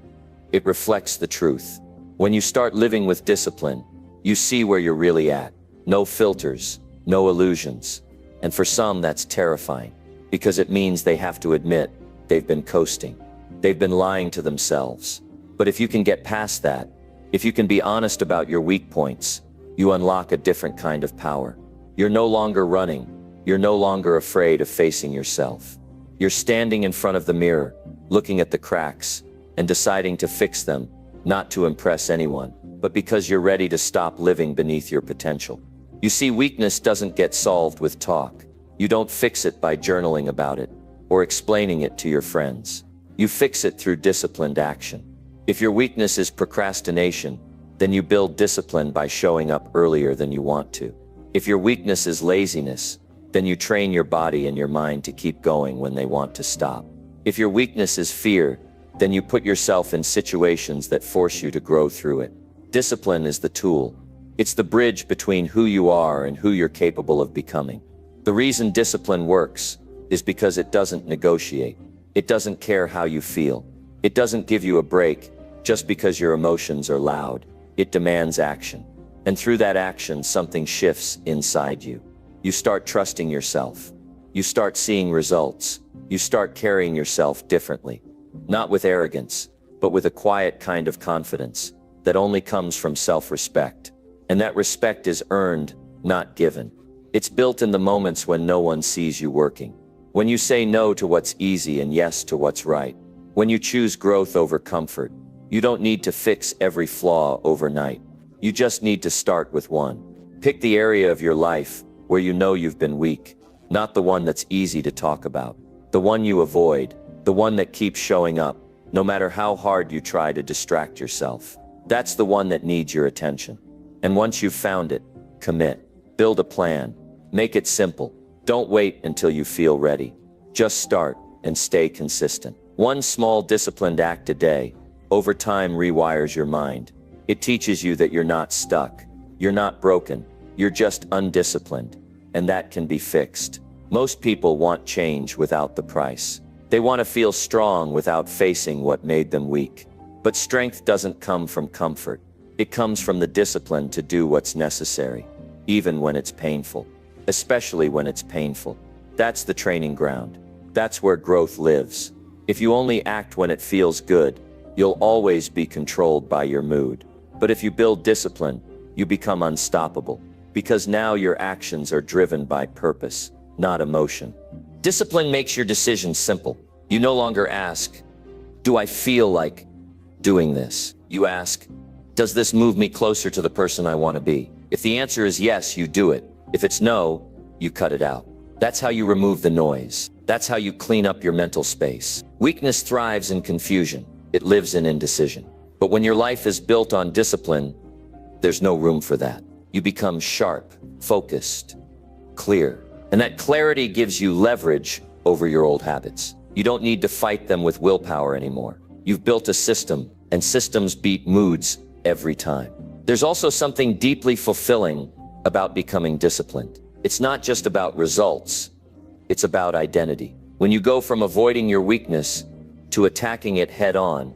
It reflects the truth. When you start living with discipline, you see where you're really at. No filters, no illusions. And for some, that's terrifying, because it means they have to admit they've been coasting. They've been lying to themselves. But if you can get past that, if you can be honest about your weak points, you unlock a different kind of power. You're no longer running. You're no longer afraid of facing yourself. You're standing in front of the mirror, looking at the cracks, and deciding to fix them, not to impress anyone, but because you're ready to stop living beneath your potential. You see, weakness doesn't get solved with talk. You don't fix it by journaling about it or explaining it to your friends. You fix it through disciplined action. If your weakness is procrastination, then you build discipline by showing up earlier than you want to. If your weakness is laziness, then you train your body and your mind to keep going when they want to stop. If your weakness is fear, then you put yourself in situations that force you to grow through it. Discipline is the tool. It's the bridge between who you are and who you're capable of becoming. The reason discipline works is because it doesn't negotiate. It doesn't care how you feel. It doesn't give you a break just because your emotions are loud. It demands action. And through that action, something shifts inside you. You start trusting yourself. You start seeing results. You start carrying yourself differently. Not with arrogance, but with a quiet kind of confidence that only comes from self-respect. And that respect is earned, not given. It's built in the moments when no one sees you working. When you say no to what's easy and yes to what's right. When you choose growth over comfort. You don't need to fix every flaw overnight. You just need to start with one. Pick the area of your life where you know you've been weak, not the one that's easy to talk about. The one you avoid, the one that keeps showing up, no matter how hard you try to distract yourself. That's the one that needs your attention. And once you've found it, commit. Build a plan. Make it simple. Don't wait until you feel ready. Just start and stay consistent. One small disciplined act a day, over time, rewires your mind. It teaches you that you're not stuck. You're not broken. You're just undisciplined. And that can be fixed. Most people want change without the price. They want to feel strong without facing what made them weak. But strength doesn't come from comfort. It comes from the discipline to do what's necessary, even when it's painful. Especially when it's painful. That's the training ground. That's where growth lives. If you only act when it feels good, you'll always be controlled by your mood. But if you build discipline, you become unstoppable. Because now your actions are driven by purpose, not emotion. Discipline makes your decisions simple. You no longer ask, "Do I feel like doing this?" You ask, "Does this move me closer to the person I want to be?" If the answer is yes, you do it. If it's no, you cut it out. That's how you remove the noise. That's how you clean up your mental space. Weakness thrives in confusion. It lives in indecision. But when your life is built on discipline, there's no room for that. You become sharp, focused, clear. And that clarity gives you leverage over your old habits. You don't need to fight them with willpower anymore. You've built a system, and systems beat moods every time. There's also something deeply fulfilling about becoming disciplined. It's not just about results. It's about identity. When you go from avoiding your weakness to attacking it head on,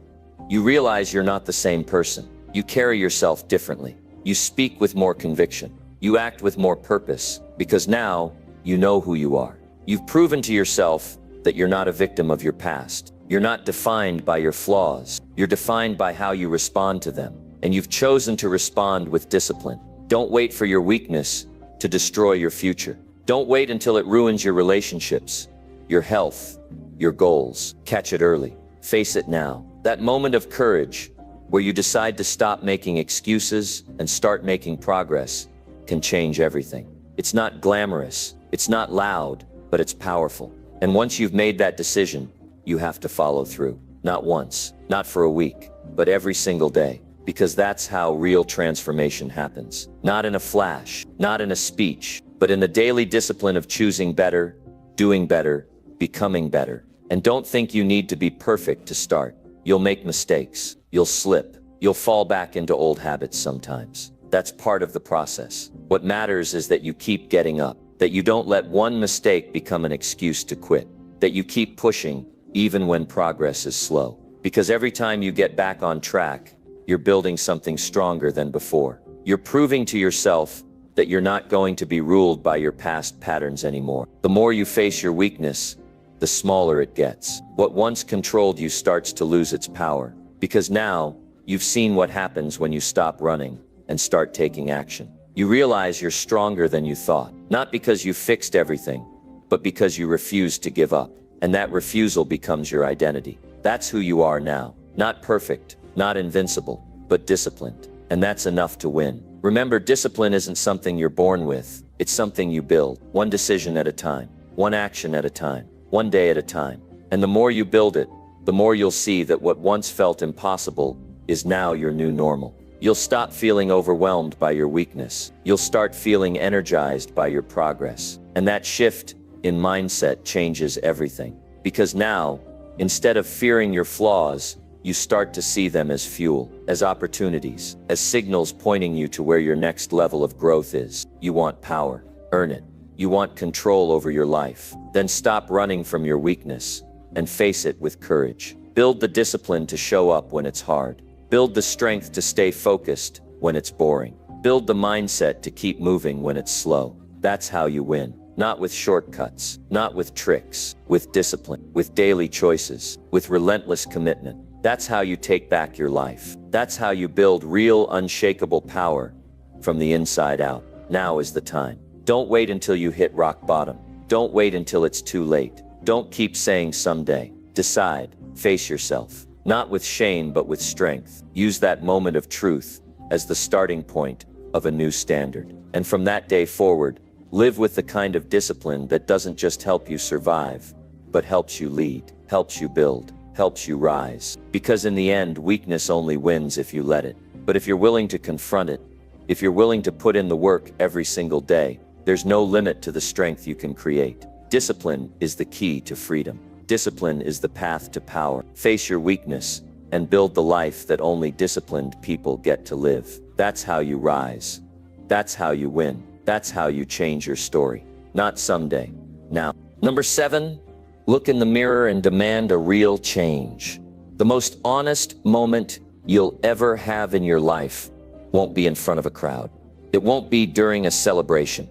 you realize you're not the same person. You carry yourself differently. You speak with more conviction. You act with more purpose, because now you know who you are. You've proven to yourself that you're not a victim of your past. You're not defined by your flaws. You're defined by how you respond to them. And you've chosen to respond with discipline. Don't wait for your weakness to destroy your future. Don't wait until it ruins your relationships, your health, your goals. Catch it early. Face it now. That moment of courage, where you decide to stop making excuses and start making progress, can change everything. It's not glamorous, it's not loud, but it's powerful. And once you've made that decision, you have to follow through. Not once, not for a week, but every single day. Because that's how real transformation happens. Not in a flash, not in a speech, but in the daily discipline of choosing better, doing better, becoming better. And don't think you need to be perfect to start. You'll make mistakes, you'll slip, you'll fall back into old habits sometimes. That's part of the process. What matters is that you keep getting up, that you don't let one mistake become an excuse to quit, that you keep pushing even when progress is slow. Because every time you get back on track, you're building something stronger than before. You're proving to yourself that you're not going to be ruled by your past patterns anymore. The more you face your weakness, the smaller it gets. What once controlled you starts to lose its power. Because now, you've seen what happens when you stop running and start taking action. You realize you're stronger than you thought. Not because you fixed everything, but because you refused to give up. And that refusal becomes your identity. That's who you are now. Not perfect, not invincible, but disciplined. And that's enough to win. Remember, discipline isn't something you're born with. It's something you build, one decision at a time, one action at a time, one day at a time. And the more you build it, the more you'll see that what once felt impossible is now your new normal. You'll stop feeling overwhelmed by your weakness. You'll start feeling energized by your progress. And that shift in mindset changes everything. Because now, instead of fearing your flaws, you start to see them as fuel, as opportunities, as signals pointing you to where your next level of growth is. You want power, earn it. You want control over your life. Then stop running from your weakness and face it with courage. Build the discipline to show up when it's hard. Build the strength to stay focused when it's boring. Build the mindset to keep moving when it's slow. That's how you win. Not with shortcuts, not with tricks, with discipline, with daily choices, with relentless commitment. That's how you take back your life. That's how you build real, unshakable power from the inside out. Now is the time. Don't wait until you hit rock bottom. Don't wait until it's too late. Don't keep saying someday. Decide. Face yourself. Not with shame, but with strength. Use that moment of truth as the starting point of a new standard. And from that day forward, live with the kind of discipline that doesn't just help you survive, but helps you lead, helps you build, helps you rise. Because in the end, weakness only wins if you let it. But if you're willing to confront it, if you're willing to put in the work every single day, there's no limit to the strength you can create. Discipline is the key to freedom. Discipline is the path to power. Face your weakness and build the life that only disciplined people get to live. That's how you rise. That's how you win. That's how you change your story. Not someday. Now. Number 7, look in the mirror and demand a real change. The most honest moment you'll ever have in your life won't be in front of a crowd. It won't be during a celebration.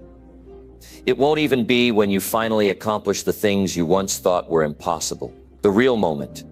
It won't even be when you finally accomplish the things you once thought were impossible. The real moment,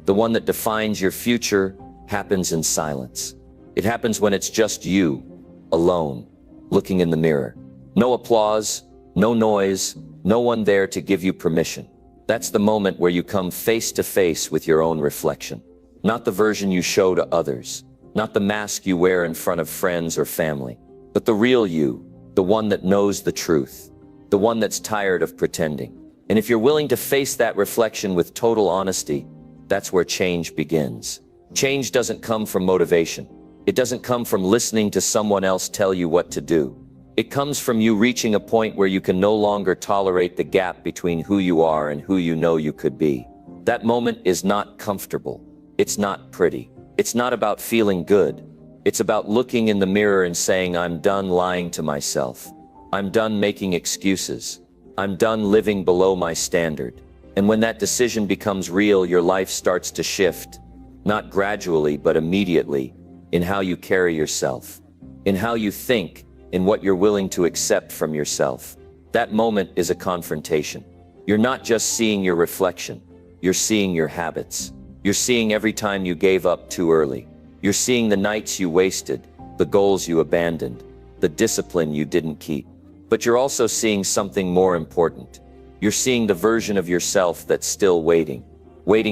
the one that defines your future, happens in silence. It happens when it's just you, alone, looking in the mirror. No applause, no noise, no one there to give you permission. That's the moment where you come face to face with your own reflection. Not the version you show to others, not the mask you wear in front of friends or family, but the real you, the one that knows the truth. The one that's tired of pretending. And if you're willing to face that reflection with total honesty, that's where change begins. Change doesn't come from motivation. It doesn't come from listening to someone else tell you what to do. It comes from you reaching a point where you can no longer tolerate the gap between who you are and who you know you could be. That moment is not comfortable. It's not pretty. It's not about feeling good. It's about looking in the mirror and saying, I'm done lying to myself. I'm done making excuses. I'm done living below my standard. And when that decision becomes real, your life starts to shift, not gradually, but immediately, in how you carry yourself, in how you think, in what you're willing to accept from yourself. That moment is a confrontation. You're not just seeing your reflection, you're seeing your habits. You're seeing every time you gave up too early. You're seeing the nights you wasted, the goals you abandoned, the discipline you didn't keep. But you're also seeing something more important. You're seeing the version of yourself that's still waiting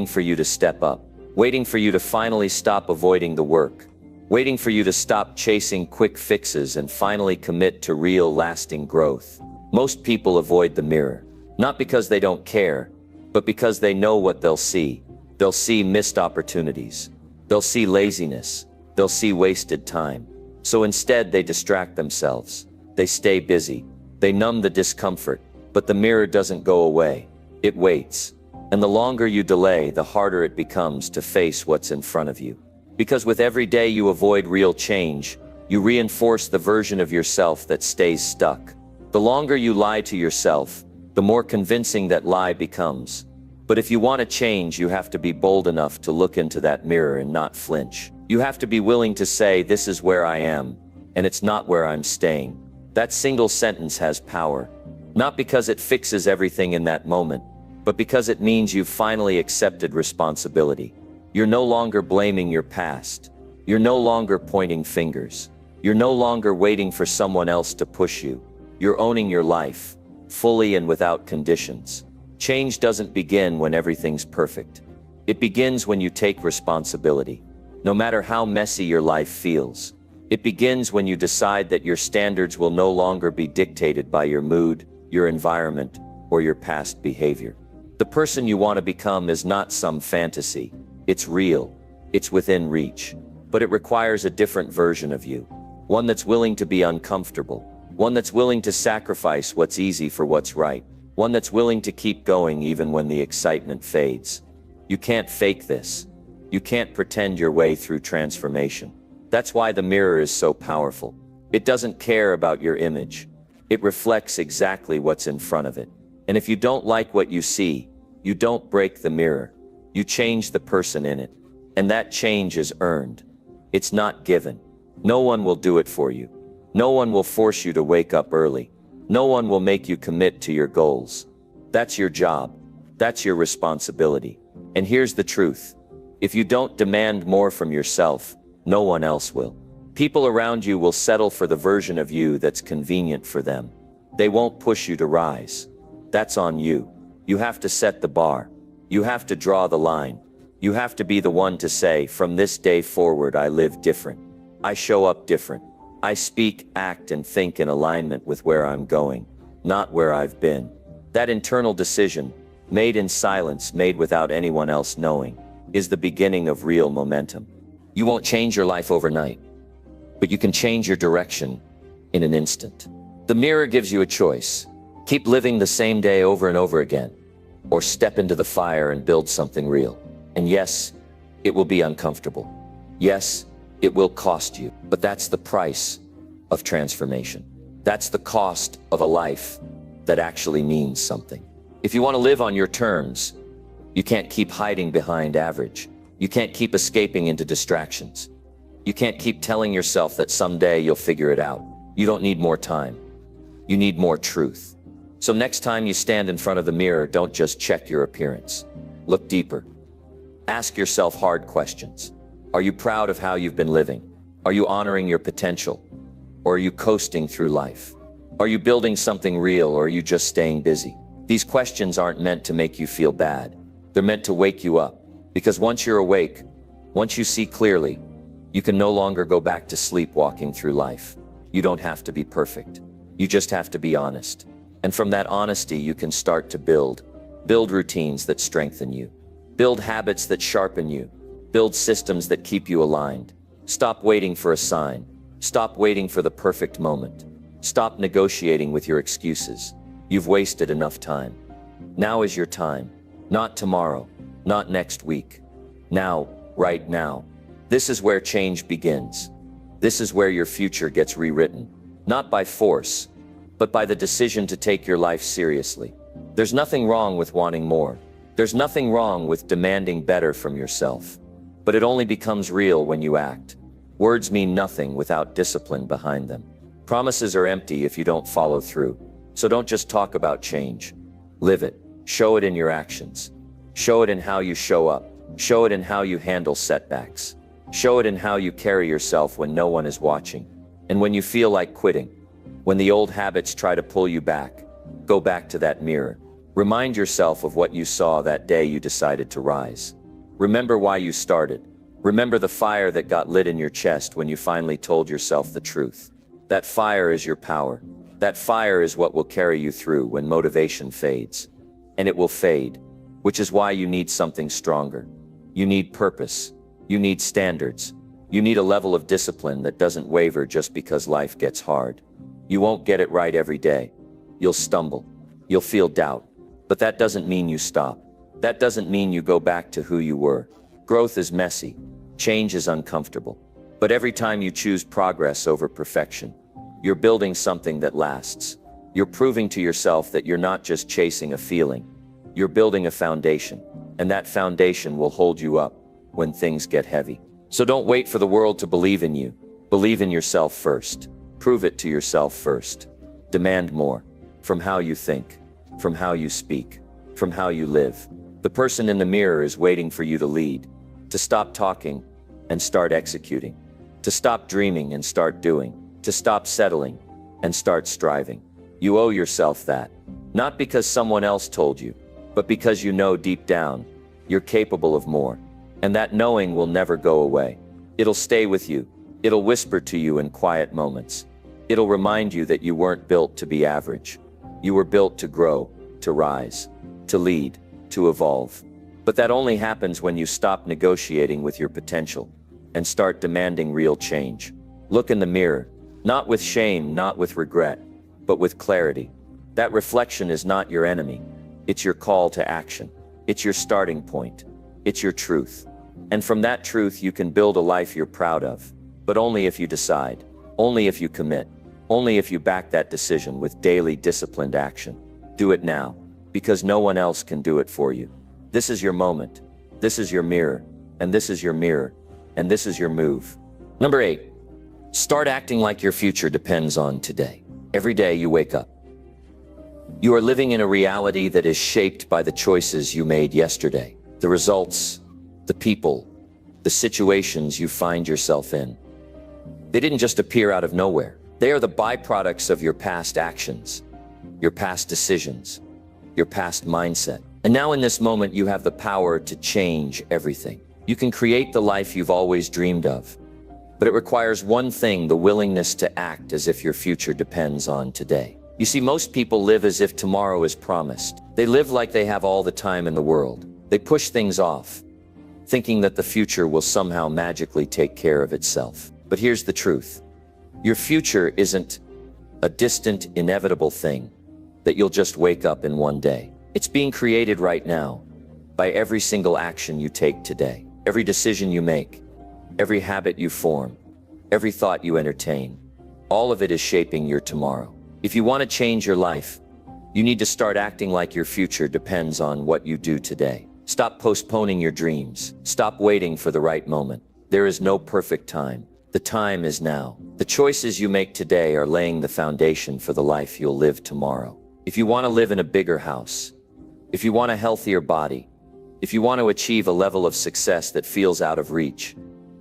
for you to step up, waiting for you to finally stop avoiding the work, waiting for you to stop chasing quick fixes and finally commit to real, lasting growth. Most people avoid the mirror, not because they don't care, but because they know what they'll see. They'll see missed opportunities. They'll see laziness. They'll see wasted time. So instead, they distract themselves. They stay busy. They numb the discomfort. But the mirror doesn't go away. It waits. And the longer you delay, the harder it becomes to face what's in front of you. Because with every day you avoid real change, you reinforce the version of yourself that stays stuck. The longer you lie to yourself, the more convincing that lie becomes. But if you want to change, you have to be bold enough to look into that mirror and not flinch. You have to be willing to say, this is where I am, and it's not where I'm staying. That single sentence has power. Not because it fixes everything in that moment, but because it means you've finally accepted responsibility. You're no longer blaming your past. You're no longer pointing fingers. You're no longer waiting for someone else to push you. You're owning your life, fully and without conditions. Change doesn't begin when everything's perfect. It begins when you take responsibility, no matter how messy your life feels. It begins when you decide that your standards will no longer be dictated by your mood, your environment, or your past behavior. The person you want to become is not some fantasy. It's real. It's within reach. But it requires a different version of you. One that's willing to be uncomfortable. One that's willing to sacrifice what's easy for what's right. One that's willing to keep going even when the excitement fades. You can't fake this. You can't pretend your way through transformation. That's why the mirror is so powerful. It doesn't care about your image. It reflects exactly what's in front of it. And if you don't like what you see, you don't break the mirror. You change the person in it. And that change is earned. It's not given. No one will do it for you. No one will force you to wake up early. No one will make you commit to your goals. That's your job. That's your responsibility. And here's the truth. If you don't demand more from yourself, no one else will. People around you will settle for the version of you that's convenient for them. They won't push you to rise. That's on you. You have to set the bar. You have to draw the line. You have to be the one to say, from this day forward, I live different. I show up different. I speak, act, and think in alignment with where I'm going, not where I've been. That internal decision, made in silence, made without anyone else knowing, is the beginning of real momentum. You won't change your life overnight, but you can change your direction in an instant. The mirror gives you a choice. Keep living the same day over and over again, or step into the fire and build something real. And yes, it will be uncomfortable. Yes, it will cost you, but that's the price of transformation. That's the cost of a life that actually means something. If you want to live on your terms, you can't keep hiding behind average. You can't keep escaping into distractions. You can't keep telling yourself that someday you'll figure it out. You don't need more time. You need more truth. So next time you stand in front of the mirror, don't just check your appearance. Look deeper. Ask yourself hard questions. Are you proud of how you've been living? Are you honoring your potential? Or are you coasting through life? Are you building something real, or are you just staying busy? These questions aren't meant to make you feel bad. They're meant to wake you up. Because once you're awake, once you see clearly, you can no longer go back to sleepwalking through life. You don't have to be perfect. You just have to be honest. And from that honesty, you can start to build routines that strengthen you. Build habits that sharpen you. Build systems that keep you aligned. Stop waiting for a sign. Stop waiting for the perfect moment. Stop negotiating with your excuses. You've wasted enough time. Now is your time. Not tomorrow. Not next week. Now, right now. This is where change begins. This is where your future gets rewritten. Not by force, but by the decision to take your life seriously. There's nothing wrong with wanting more. There's nothing wrong with demanding better from yourself. But it only becomes real when you act. Words mean nothing without discipline behind them. Promises are empty if you don't follow through. So don't just talk about change. Live it. Show it in your actions. Show it in how you show up. Show it in how you handle setbacks. Show it in how you carry yourself when no one is watching. And when you feel like quitting, when the old habits try to pull you back, go back to that mirror. Remind yourself of what you saw that day you decided to rise. Remember why you started. Remember the fire that got lit in your chest when you finally told yourself the truth. That fire is your power. That fire is what will carry you through when motivation fades. And it will fade, which is why you need something stronger. You need purpose. You need standards. You need a level of discipline that doesn't waver just because life gets hard. You won't get it right every day. You'll stumble. You'll feel doubt. But that doesn't mean you stop. That doesn't mean you go back to who you were. Growth is messy. Change is uncomfortable. But every time you choose progress over perfection, you're building something that lasts. You're proving to yourself that you're not just chasing a feeling. You're building a foundation, and that foundation will hold you up when things get heavy. So don't wait for the world to believe in you. Believe in yourself first. Prove it to yourself first. Demand more from how you think, from how you speak, from how you live. The person in the mirror is waiting for you to lead, to stop talking and start executing, to stop dreaming and start doing, to stop settling and start striving. You owe yourself that, not because someone else told you, but because you know deep down you're capable of more. And that knowing will never go away. It'll stay with you. It'll whisper to you in quiet moments. It'll remind you that you weren't built to be average. You were built to grow, to rise, to lead, to evolve. But that only happens when you stop negotiating with your potential and start demanding real change. Look in the mirror, not with shame, not with regret, but with clarity. That reflection is not your enemy. It's your call to action. It's your starting point. It's your truth. And from that truth, you can build a life you're proud of. But only if you decide. Only if you commit. Only if you back that decision with daily disciplined action. Do it now, because no one else can do it for you. This is your moment. This is your mirror. And this is your mirror. And this is your move. Number 8, start acting like your future depends on today. Every day you wake up, you are living in a reality that is shaped by the choices you made yesterday. The results, the people, the situations you find yourself in. They didn't just appear out of nowhere. They are the byproducts of your past actions, your past decisions, your past mindset. And now in this moment, you have the power to change everything. You can create the life you've always dreamed of. But it requires one thing: the willingness to act as if your future depends on today. You see, most people live as if tomorrow is promised. They live like they have all the time in the world. They push things off, thinking that the future will somehow magically take care of itself. But here's the truth. Your future isn't a distant, inevitable thing that you'll just wake up in one day. It's being created right now by every single action you take today, every decision you make, every habit you form, every thought you entertain. All of it is shaping your tomorrow. If you want to change your life, you need to start acting like your future depends on what you do today. Stop postponing your dreams. Stop waiting for the right moment. There is no perfect time. The time is now. The choices you make today are laying the foundation for the life you'll live tomorrow. If you want to live in a bigger house, if you want a healthier body, if you want to achieve a level of success that feels out of reach,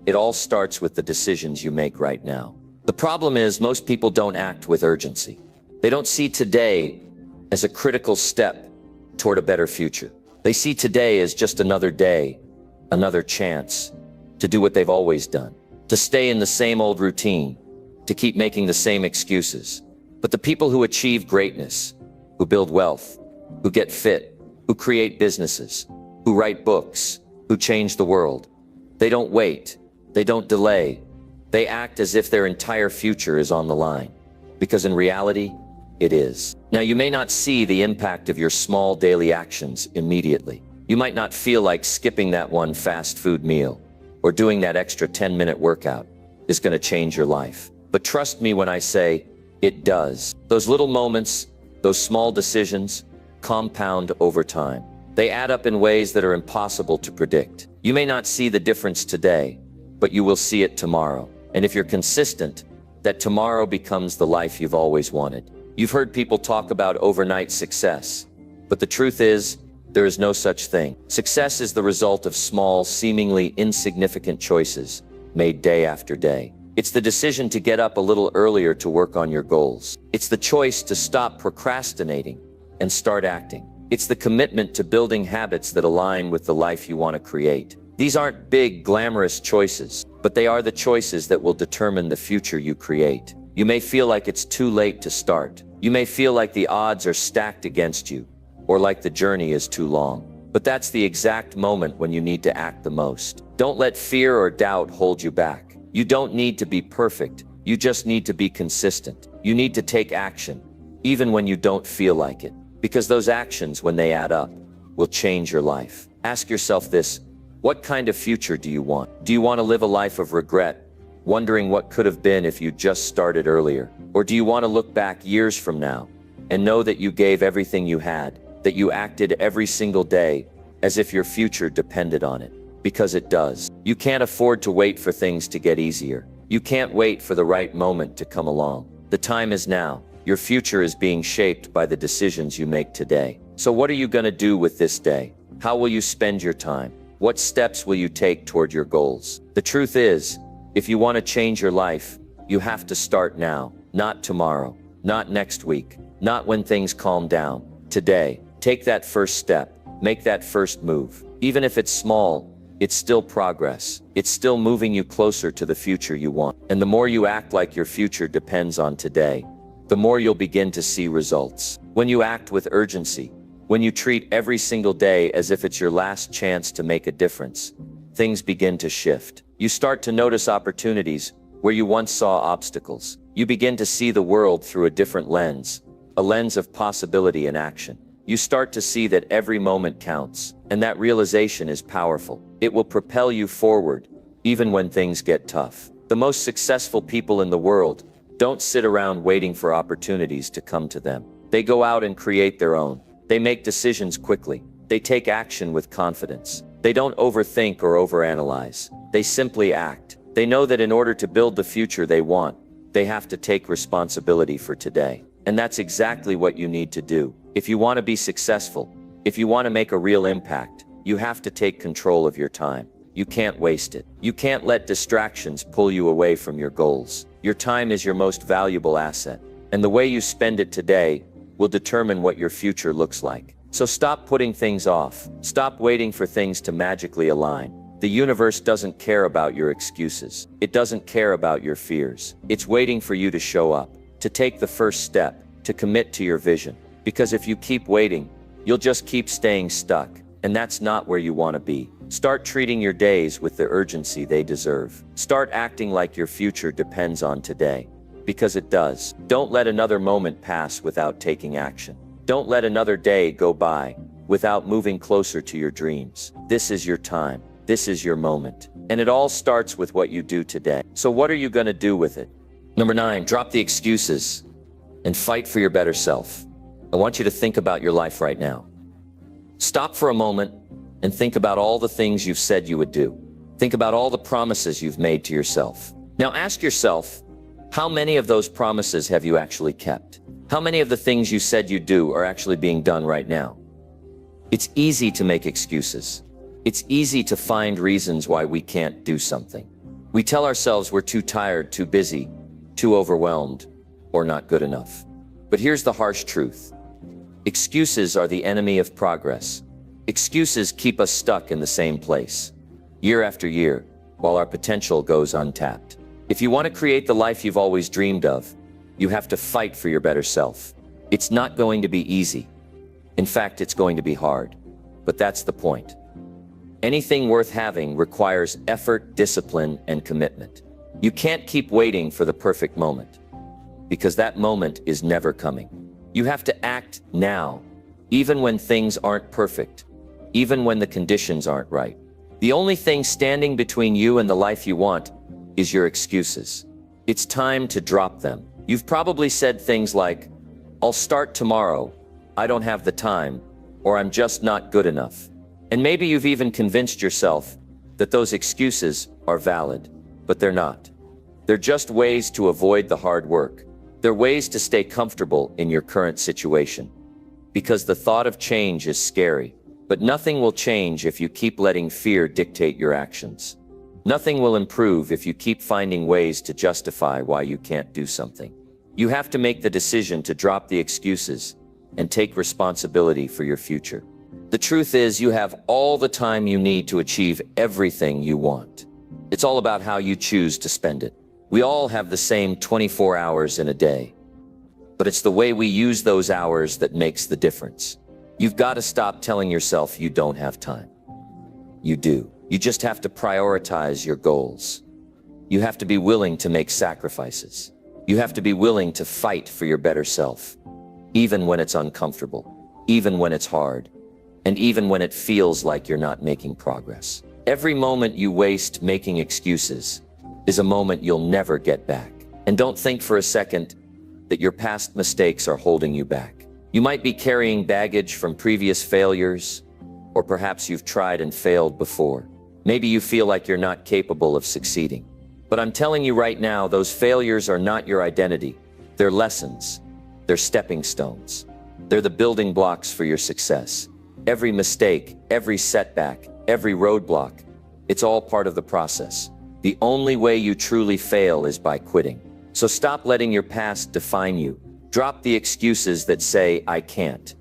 it all starts with the decisions you make right now. The problem is, most people don't act with urgency. They don't see today as a critical step toward a better future. They see today as just another day, another chance to do what they've always done, to stay in the same old routine, to keep making the same excuses. But the people who achieve greatness, who build wealth, who get fit, who create businesses, who write books, who change the world, they don't wait, they don't delay. They act as if their entire future is on the line, because in reality, it is. Now, you may not see the impact of your small daily actions immediately. You might not feel like skipping that one fast food meal or doing that extra 10-minute workout is going to change your life. But trust me when I say it does. Those little moments, those small decisions, compound over time. They add up in ways that are impossible to predict. You may not see the difference today, but you will see it tomorrow. And if you're consistent, that tomorrow becomes the life you've always wanted. You've heard people talk about overnight success, but the truth is, there is no such thing. Success is the result of small, seemingly insignificant choices made day after day. It's the decision to get up a little earlier to work on your goals. It's the choice to stop procrastinating and start acting. It's the commitment to building habits that align with the life you want to create. These aren't big, glamorous choices, but they are the choices that will determine the future you create. You may feel like it's too late to start. You may feel like the odds are stacked against you, or like the journey is too long. But that's the exact moment when you need to act the most. Don't let fear or doubt hold you back. You don't need to be perfect. You just need to be consistent. You need to take action, even when you don't feel like it. Because those actions, when they add up, will change your life. Ask yourself this: what kind of future do you want? Do you want to live a life of regret, wondering what could have been if you just started earlier? Or do you want to look back years from now and know that you gave everything you had, that you acted every single day as if your future depended on it? Because it does. You can't afford to wait for things to get easier. You can't wait for the right moment to come along. The time is now. Your future is being shaped by the decisions you make today. So what are you going to do with this day? How will you spend your time? What steps will you take toward your goals? The truth is, if you want to change your life, you have to start now, not tomorrow, not next week, not when things calm down. Today, take that first step, make that first move. Even if it's small, it's still progress. It's still moving you closer to the future you want. And the more you act like your future depends on today, the more you'll begin to see results. When you act with urgency, when you treat every single day as if it's your last chance to make a difference, things begin to shift. You start to notice opportunities where you once saw obstacles. You begin to see the world through a different lens, a lens of possibility and action. You start to see that every moment counts, and that realization is powerful. It will propel you forward, even when things get tough. The most successful people in the world don't sit around waiting for opportunities to come to them. They go out and create their own. They make decisions quickly. They take action with confidence. They don't overthink or overanalyze. They simply act. They know that in order to build the future they want, they have to take responsibility for today. And that's exactly what you need to do. If you want to be successful, if you want to make a real impact, you have to take control of your time. You can't waste it. You can't let distractions pull you away from your goals. Your time is your most valuable asset, and the way you spend it today will determine what your future looks like. So stop putting things off. Stop waiting for things to magically align. The universe doesn't care about your excuses. It doesn't care about your fears. It's waiting for you to show up, to take the first step, to commit to your vision. Because if you keep waiting, you'll just keep staying stuck, and that's not where you want to be. Start treating your days with the urgency they deserve. Start acting like your future depends on today, because it does. Don't let another moment pass without taking action. Don't let another day go by without moving closer to your dreams. This is your time. This is your moment. And it all starts with what you do today. So what are you going to do with it? Number 9, drop the excuses and fight for your better self. I want you to think about your life right now. Stop for a moment and think about all the things you've said you would do. Think about all the promises you've made to yourself. Now ask yourself, how many of those promises have you actually kept? How many of the things you said you'd do are actually being done right now? It's easy to make excuses. It's easy to find reasons why we can't do something. We tell ourselves we're too tired, too busy, too overwhelmed, or not good enough. But here's the harsh truth. Excuses are the enemy of progress. Excuses keep us stuck in the same place, year after year, while our potential goes untapped. If you want to create the life you've always dreamed of, you have to fight for your better self. It's not going to be easy. In fact, it's going to be hard. But that's the point. Anything worth having requires effort, discipline, and commitment. You can't keep waiting for the perfect moment, because that moment is never coming. You have to act now, even when things aren't perfect, even when the conditions aren't right. The only thing standing between you and the life you want is your excuses. It's time to drop them. You've probably said things like, "I'll start tomorrow," "I don't have the time," or "I'm just not good enough." And maybe you've even convinced yourself that those excuses are valid, but they're not. They're just ways to avoid the hard work. They're ways to stay comfortable in your current situation. Because the thought of change is scary, but nothing will change if you keep letting fear dictate your actions. Nothing will improve if you keep finding ways to justify why you can't do something. You have to make the decision to drop the excuses and take responsibility for your future. The truth is, you have all the time you need to achieve everything you want. It's all about how you choose to spend it. We all have the same 24 hours in a day, but it's the way we use those hours that makes the difference. You've got to stop telling yourself you don't have time. You do. You just have to prioritize your goals. You have to be willing to make sacrifices. You have to be willing to fight for your better self, even when it's uncomfortable, even when it's hard, and even when it feels like you're not making progress. Every moment you waste making excuses is a moment you'll never get back. And don't think for a second that your past mistakes are holding you back. You might be carrying baggage from previous failures, or perhaps you've tried and failed before. Maybe you feel like you're not capable of succeeding. But I'm telling you right now, those failures are not your identity. They're lessons. They're stepping stones. They're the building blocks for your success. Every mistake, every setback, every roadblock, it's all part of the process. The only way you truly fail is by quitting. So stop letting your past define you. Drop the excuses that say, "I can't,"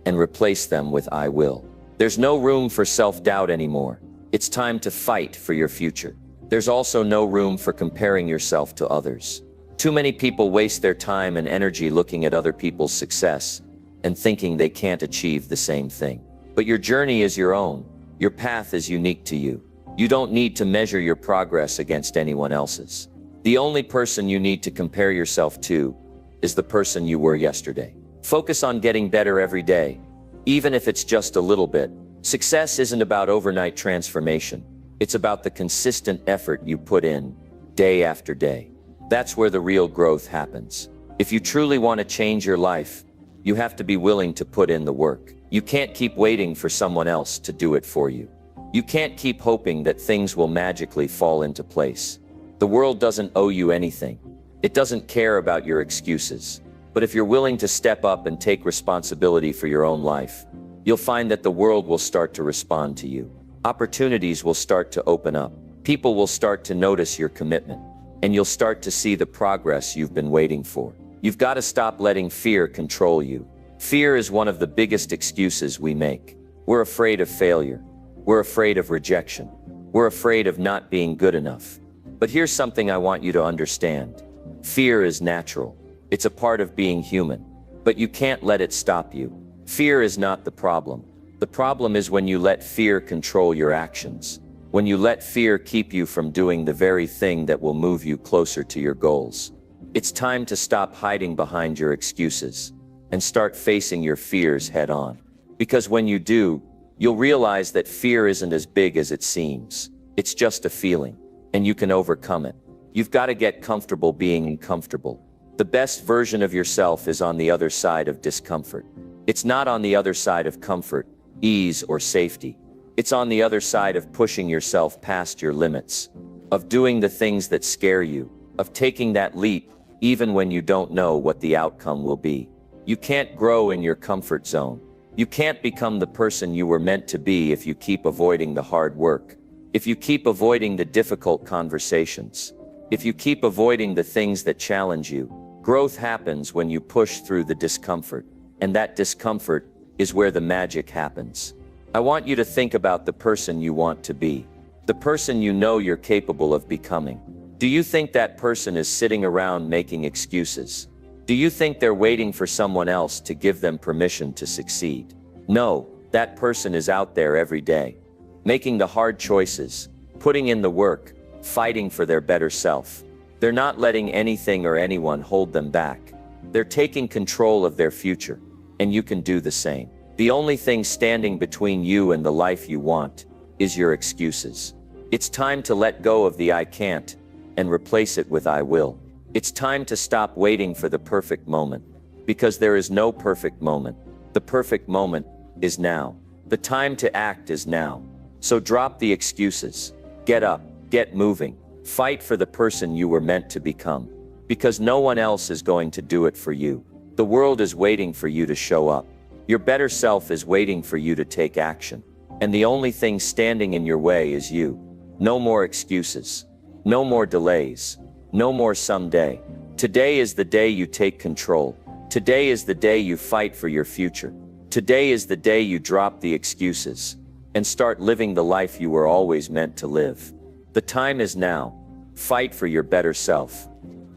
and replace them with "I will." There's no room for self-doubt anymore. It's time to fight for your future. There's also no room for comparing yourself to others. Too many people waste their time and energy looking at other people's success and thinking they can't achieve the same thing. But your journey is your own. Your path is unique to you. You don't need to measure your progress against anyone else's. The only person you need to compare yourself to is the person you were yesterday. Focus on getting better every day, even if it's just a little bit. Success isn't about overnight transformation. It's about the consistent effort you put in, day after day. That's where the real growth happens. If you truly want to change your life, you have to be willing to put in the work. You can't keep waiting for someone else to do it for you. You can't keep hoping that things will magically fall into place. The world doesn't owe you anything. It doesn't care about your excuses. But if you're willing to step up and take responsibility for your own life, you'll find that the world will start to respond to you. Opportunities will start to open up. People will start to notice your commitment, and you'll start to see the progress you've been waiting for. You've got to stop letting fear control you. Fear is one of the biggest excuses we make. We're afraid of failure. We're afraid of rejection. We're afraid of not being good enough. But here's something I want you to understand. Fear is natural. It's a part of being human. But you can't let it stop you. Fear is not the problem. The problem is when you let fear control your actions. When you let fear keep you from doing the very thing that will move you closer to your goals. It's time to stop hiding behind your excuses and start facing your fears head on. Because when you do, you'll realize that fear isn't as big as it seems. It's just a feeling, and you can overcome it. You've got to get comfortable being uncomfortable. The best version of yourself is on the other side of discomfort. It's not on the other side of comfort, ease, or safety. It's on the other side of pushing yourself past your limits, of doing the things that scare you, of taking that leap even when you don't know what the outcome will be. You can't grow in your comfort zone. You can't become the person you were meant to be if you keep avoiding the hard work, if you keep avoiding the difficult conversations, if you keep avoiding the things that challenge you. Growth happens when you push through the discomfort, and that discomfort is where the magic happens. I want you to think about the person you want to be, the person you know you're capable of becoming. Do you think that person is sitting around making excuses? Do you think they're waiting for someone else to give them permission to succeed? No, that person is out there every day, making the hard choices, putting in the work, fighting for their better self. They're not letting anything or anyone hold them back. They're taking control of their future, and you can do the same. The only thing standing between you and the life you want is your excuses. It's time to let go of the "I can't" and replace it with "I will." It's time to stop waiting for the perfect moment, because there is no perfect moment. The perfect moment is now. The time to act is now. So drop the excuses. Get up, get moving. Fight for the person you were meant to become, because no one else is going to do it for you. The world is waiting for you to show up. Your better self is waiting for you to take action. And the only thing standing in your way is you. No more excuses. No more delays. No more someday. Today is the day you take control. Today is the day you fight for your future. Today is the day you drop the excuses and start living the life you were always meant to live. The time is now. Fight for your better self.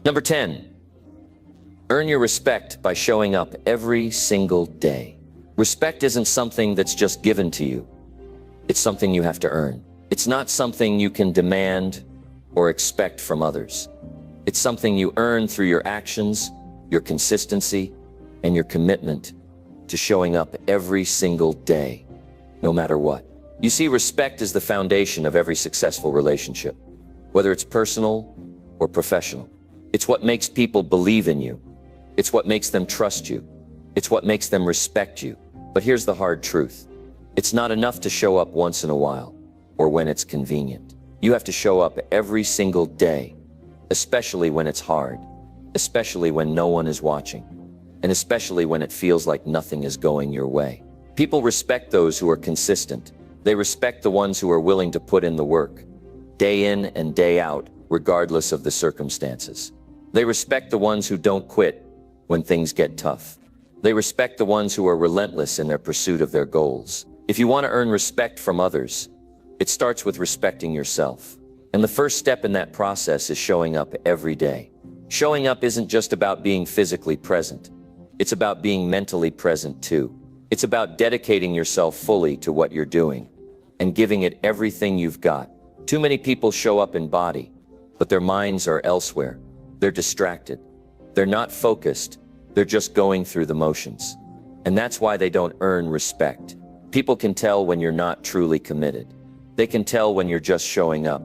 Number 10. Earn your respect by showing up every single day. Respect isn't something that's just given to you. It's something you have to earn. It's not something you can demand or expect from others. It's something you earn through your actions, your consistency, and your commitment to showing up every single day, no matter what. You see, respect is the foundation of every successful relationship, whether it's personal or professional. It's what makes people believe in you. It's what makes them trust you. It's what makes them respect you. But here's the hard truth. It's not enough to show up once in a while or when it's convenient. You have to show up every single day, especially when it's hard, especially when no one is watching, and especially when it feels like nothing is going your way. People respect those who are consistent. They respect the ones who are willing to put in the work, day in and day out, regardless of the circumstances. They respect the ones who don't quit when things get tough. They respect the ones who are relentless in their pursuit of their goals. If you want to earn respect from others, it starts with respecting yourself. And the first step in that process is showing up every day. Showing up isn't just about being physically present. It's about being mentally present too. It's about dedicating yourself fully to what you're doing and giving it everything you've got. Too many people show up in body, but their minds are elsewhere. They're distracted. They're not focused. They're just going through the motions. And that's why they don't earn respect. People can tell when you're not truly committed. They can tell when you're just showing up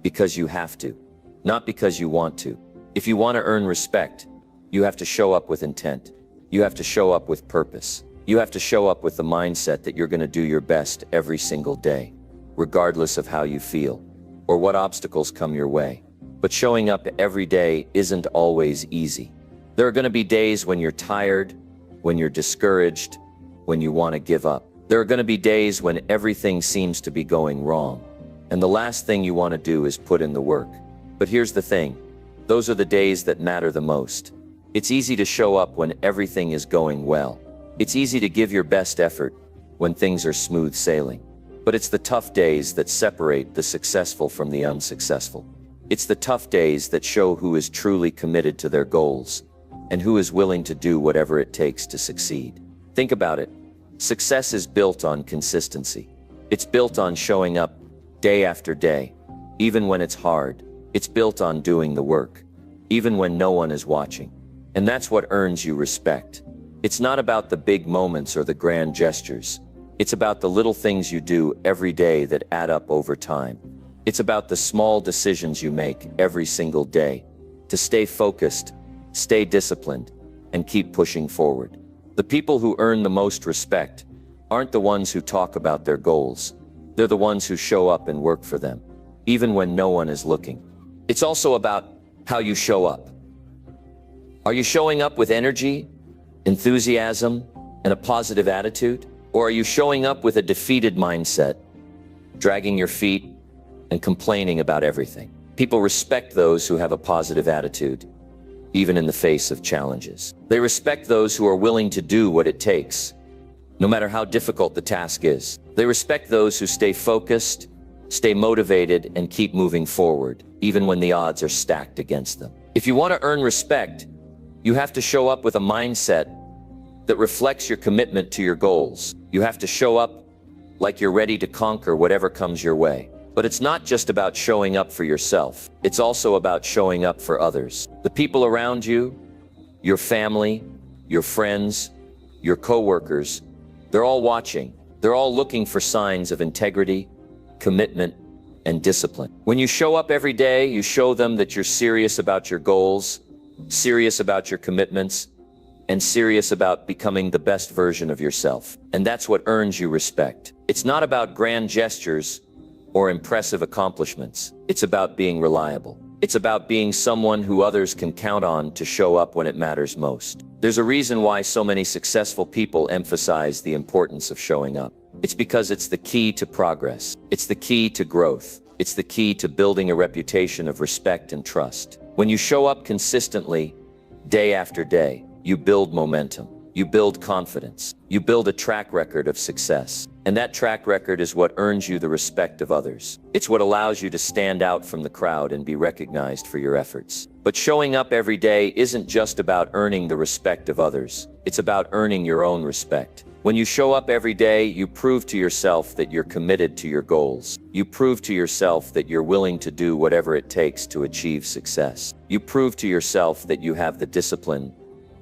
because you have to, not because you want to. If you want to earn respect, you have to show up with intent. You have to show up with purpose. You have to show up with the mindset that you're going to do your best every single day, regardless of how you feel or what obstacles come your way. But showing up every day isn't always easy. There are going to be days when you're tired, when you're discouraged, when you want to give up. There are going to be days when everything seems to be going wrong, and the last thing you want to do is put in the work. But here's the thing. Those are the days that matter the most. It's easy to show up when everything is going well. It's easy to give your best effort when things are smooth sailing. But it's the tough days that separate the successful from the unsuccessful. It's the tough days that show who is truly committed to their goals and who is willing to do whatever it takes to succeed. Think about it. Success is built on consistency. It's built on showing up day after day, even when it's hard. It's built on doing the work, even when no one is watching. And that's what earns you respect. It's not about the big moments or the grand gestures. It's about the little things you do every day that add up over time. It's about the small decisions you make every single day to stay focused, stay disciplined, and keep pushing forward. The people who earn the most respect aren't the ones who talk about their goals. They're the ones who show up and work for them, even when no one is looking. It's also about how you show up. Are you showing up with energy, enthusiasm, and a positive attitude? Or are you showing up with a defeated mindset, dragging your feet and complaining about everything? People respect those who have a positive attitude, even in the face of challenges. They respect those who are willing to do what it takes, no matter how difficult the task is. They respect those who stay focused, stay motivated, and keep moving forward, even when the odds are stacked against them. If you want to earn respect, you have to show up with a mindset that reflects your commitment to your goals. You have to show up like you're ready to conquer whatever comes your way. But it's not just about showing up for yourself. It's also about showing up for others. The people around you, your family, your friends, your coworkers, they're all watching. They're all looking for signs of integrity, commitment, and discipline. When you show up every day, you show them that you're serious about your goals, serious about your commitments, and serious about becoming the best version of yourself. And that's what earns you respect. It's not about grand gestures or impressive accomplishments. It's about being reliable. It's about being someone who others can count on to show up when it matters most. There's a reason why so many successful people emphasize the importance of showing up. It's because it's the key to progress. It's the key to growth. It's the key to building a reputation of respect and trust. When you show up consistently, day after day, you build momentum. You build confidence. You build a track record of success. And that track record is what earns you the respect of others. It's what allows you to stand out from the crowd and be recognized for your efforts. But showing up every day isn't just about earning the respect of others. It's about earning your own respect. When you show up every day, you prove to yourself that you're committed to your goals. You prove to yourself that you're willing to do whatever it takes to achieve success. You prove to yourself that you have the discipline,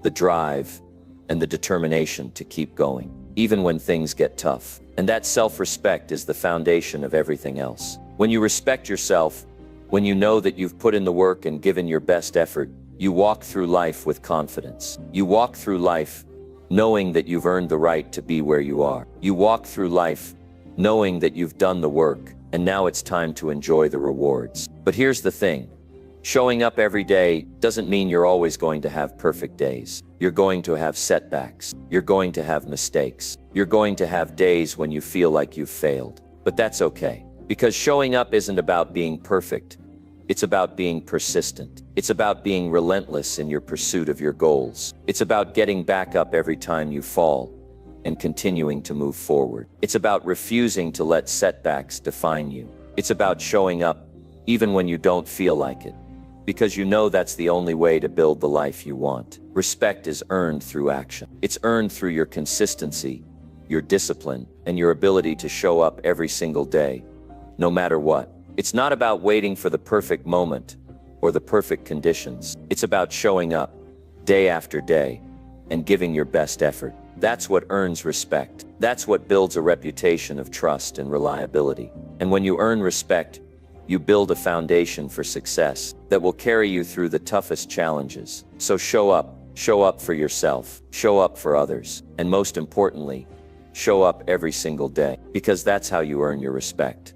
the drive, and the determination to keep going, even when things get tough. And that self-respect is the foundation of everything else. When you respect yourself, when you know that you've put in the work and given your best effort, you walk through life with confidence. You walk through life knowing that you've earned the right to be where you are. You walk through life knowing that you've done the work, and now it's time to enjoy the rewards. But here's the thing. Showing up every day doesn't mean you're always going to have perfect days. You're going to have setbacks. You're going to have mistakes. You're going to have days when you feel like you've failed. But that's okay, because showing up isn't about being perfect. It's about being persistent. It's about being relentless in your pursuit of your goals. It's about getting back up every time you fall and continuing to move forward. It's about refusing to let setbacks define you. It's about showing up even when you don't feel like it, because you know that's the only way to build the life you want. Respect is earned through action. It's earned through your consistency, your discipline, and your ability to show up every single day, no matter what. It's not about waiting for the perfect moment or the perfect conditions. It's about showing up day after day and giving your best effort. That's what earns respect. That's what builds a reputation of trust and reliability. And when you earn respect, you build a foundation for success that will carry you through the toughest challenges. So show up for yourself, show up for others, and most importantly, show up every single day, because that's how you earn your respect.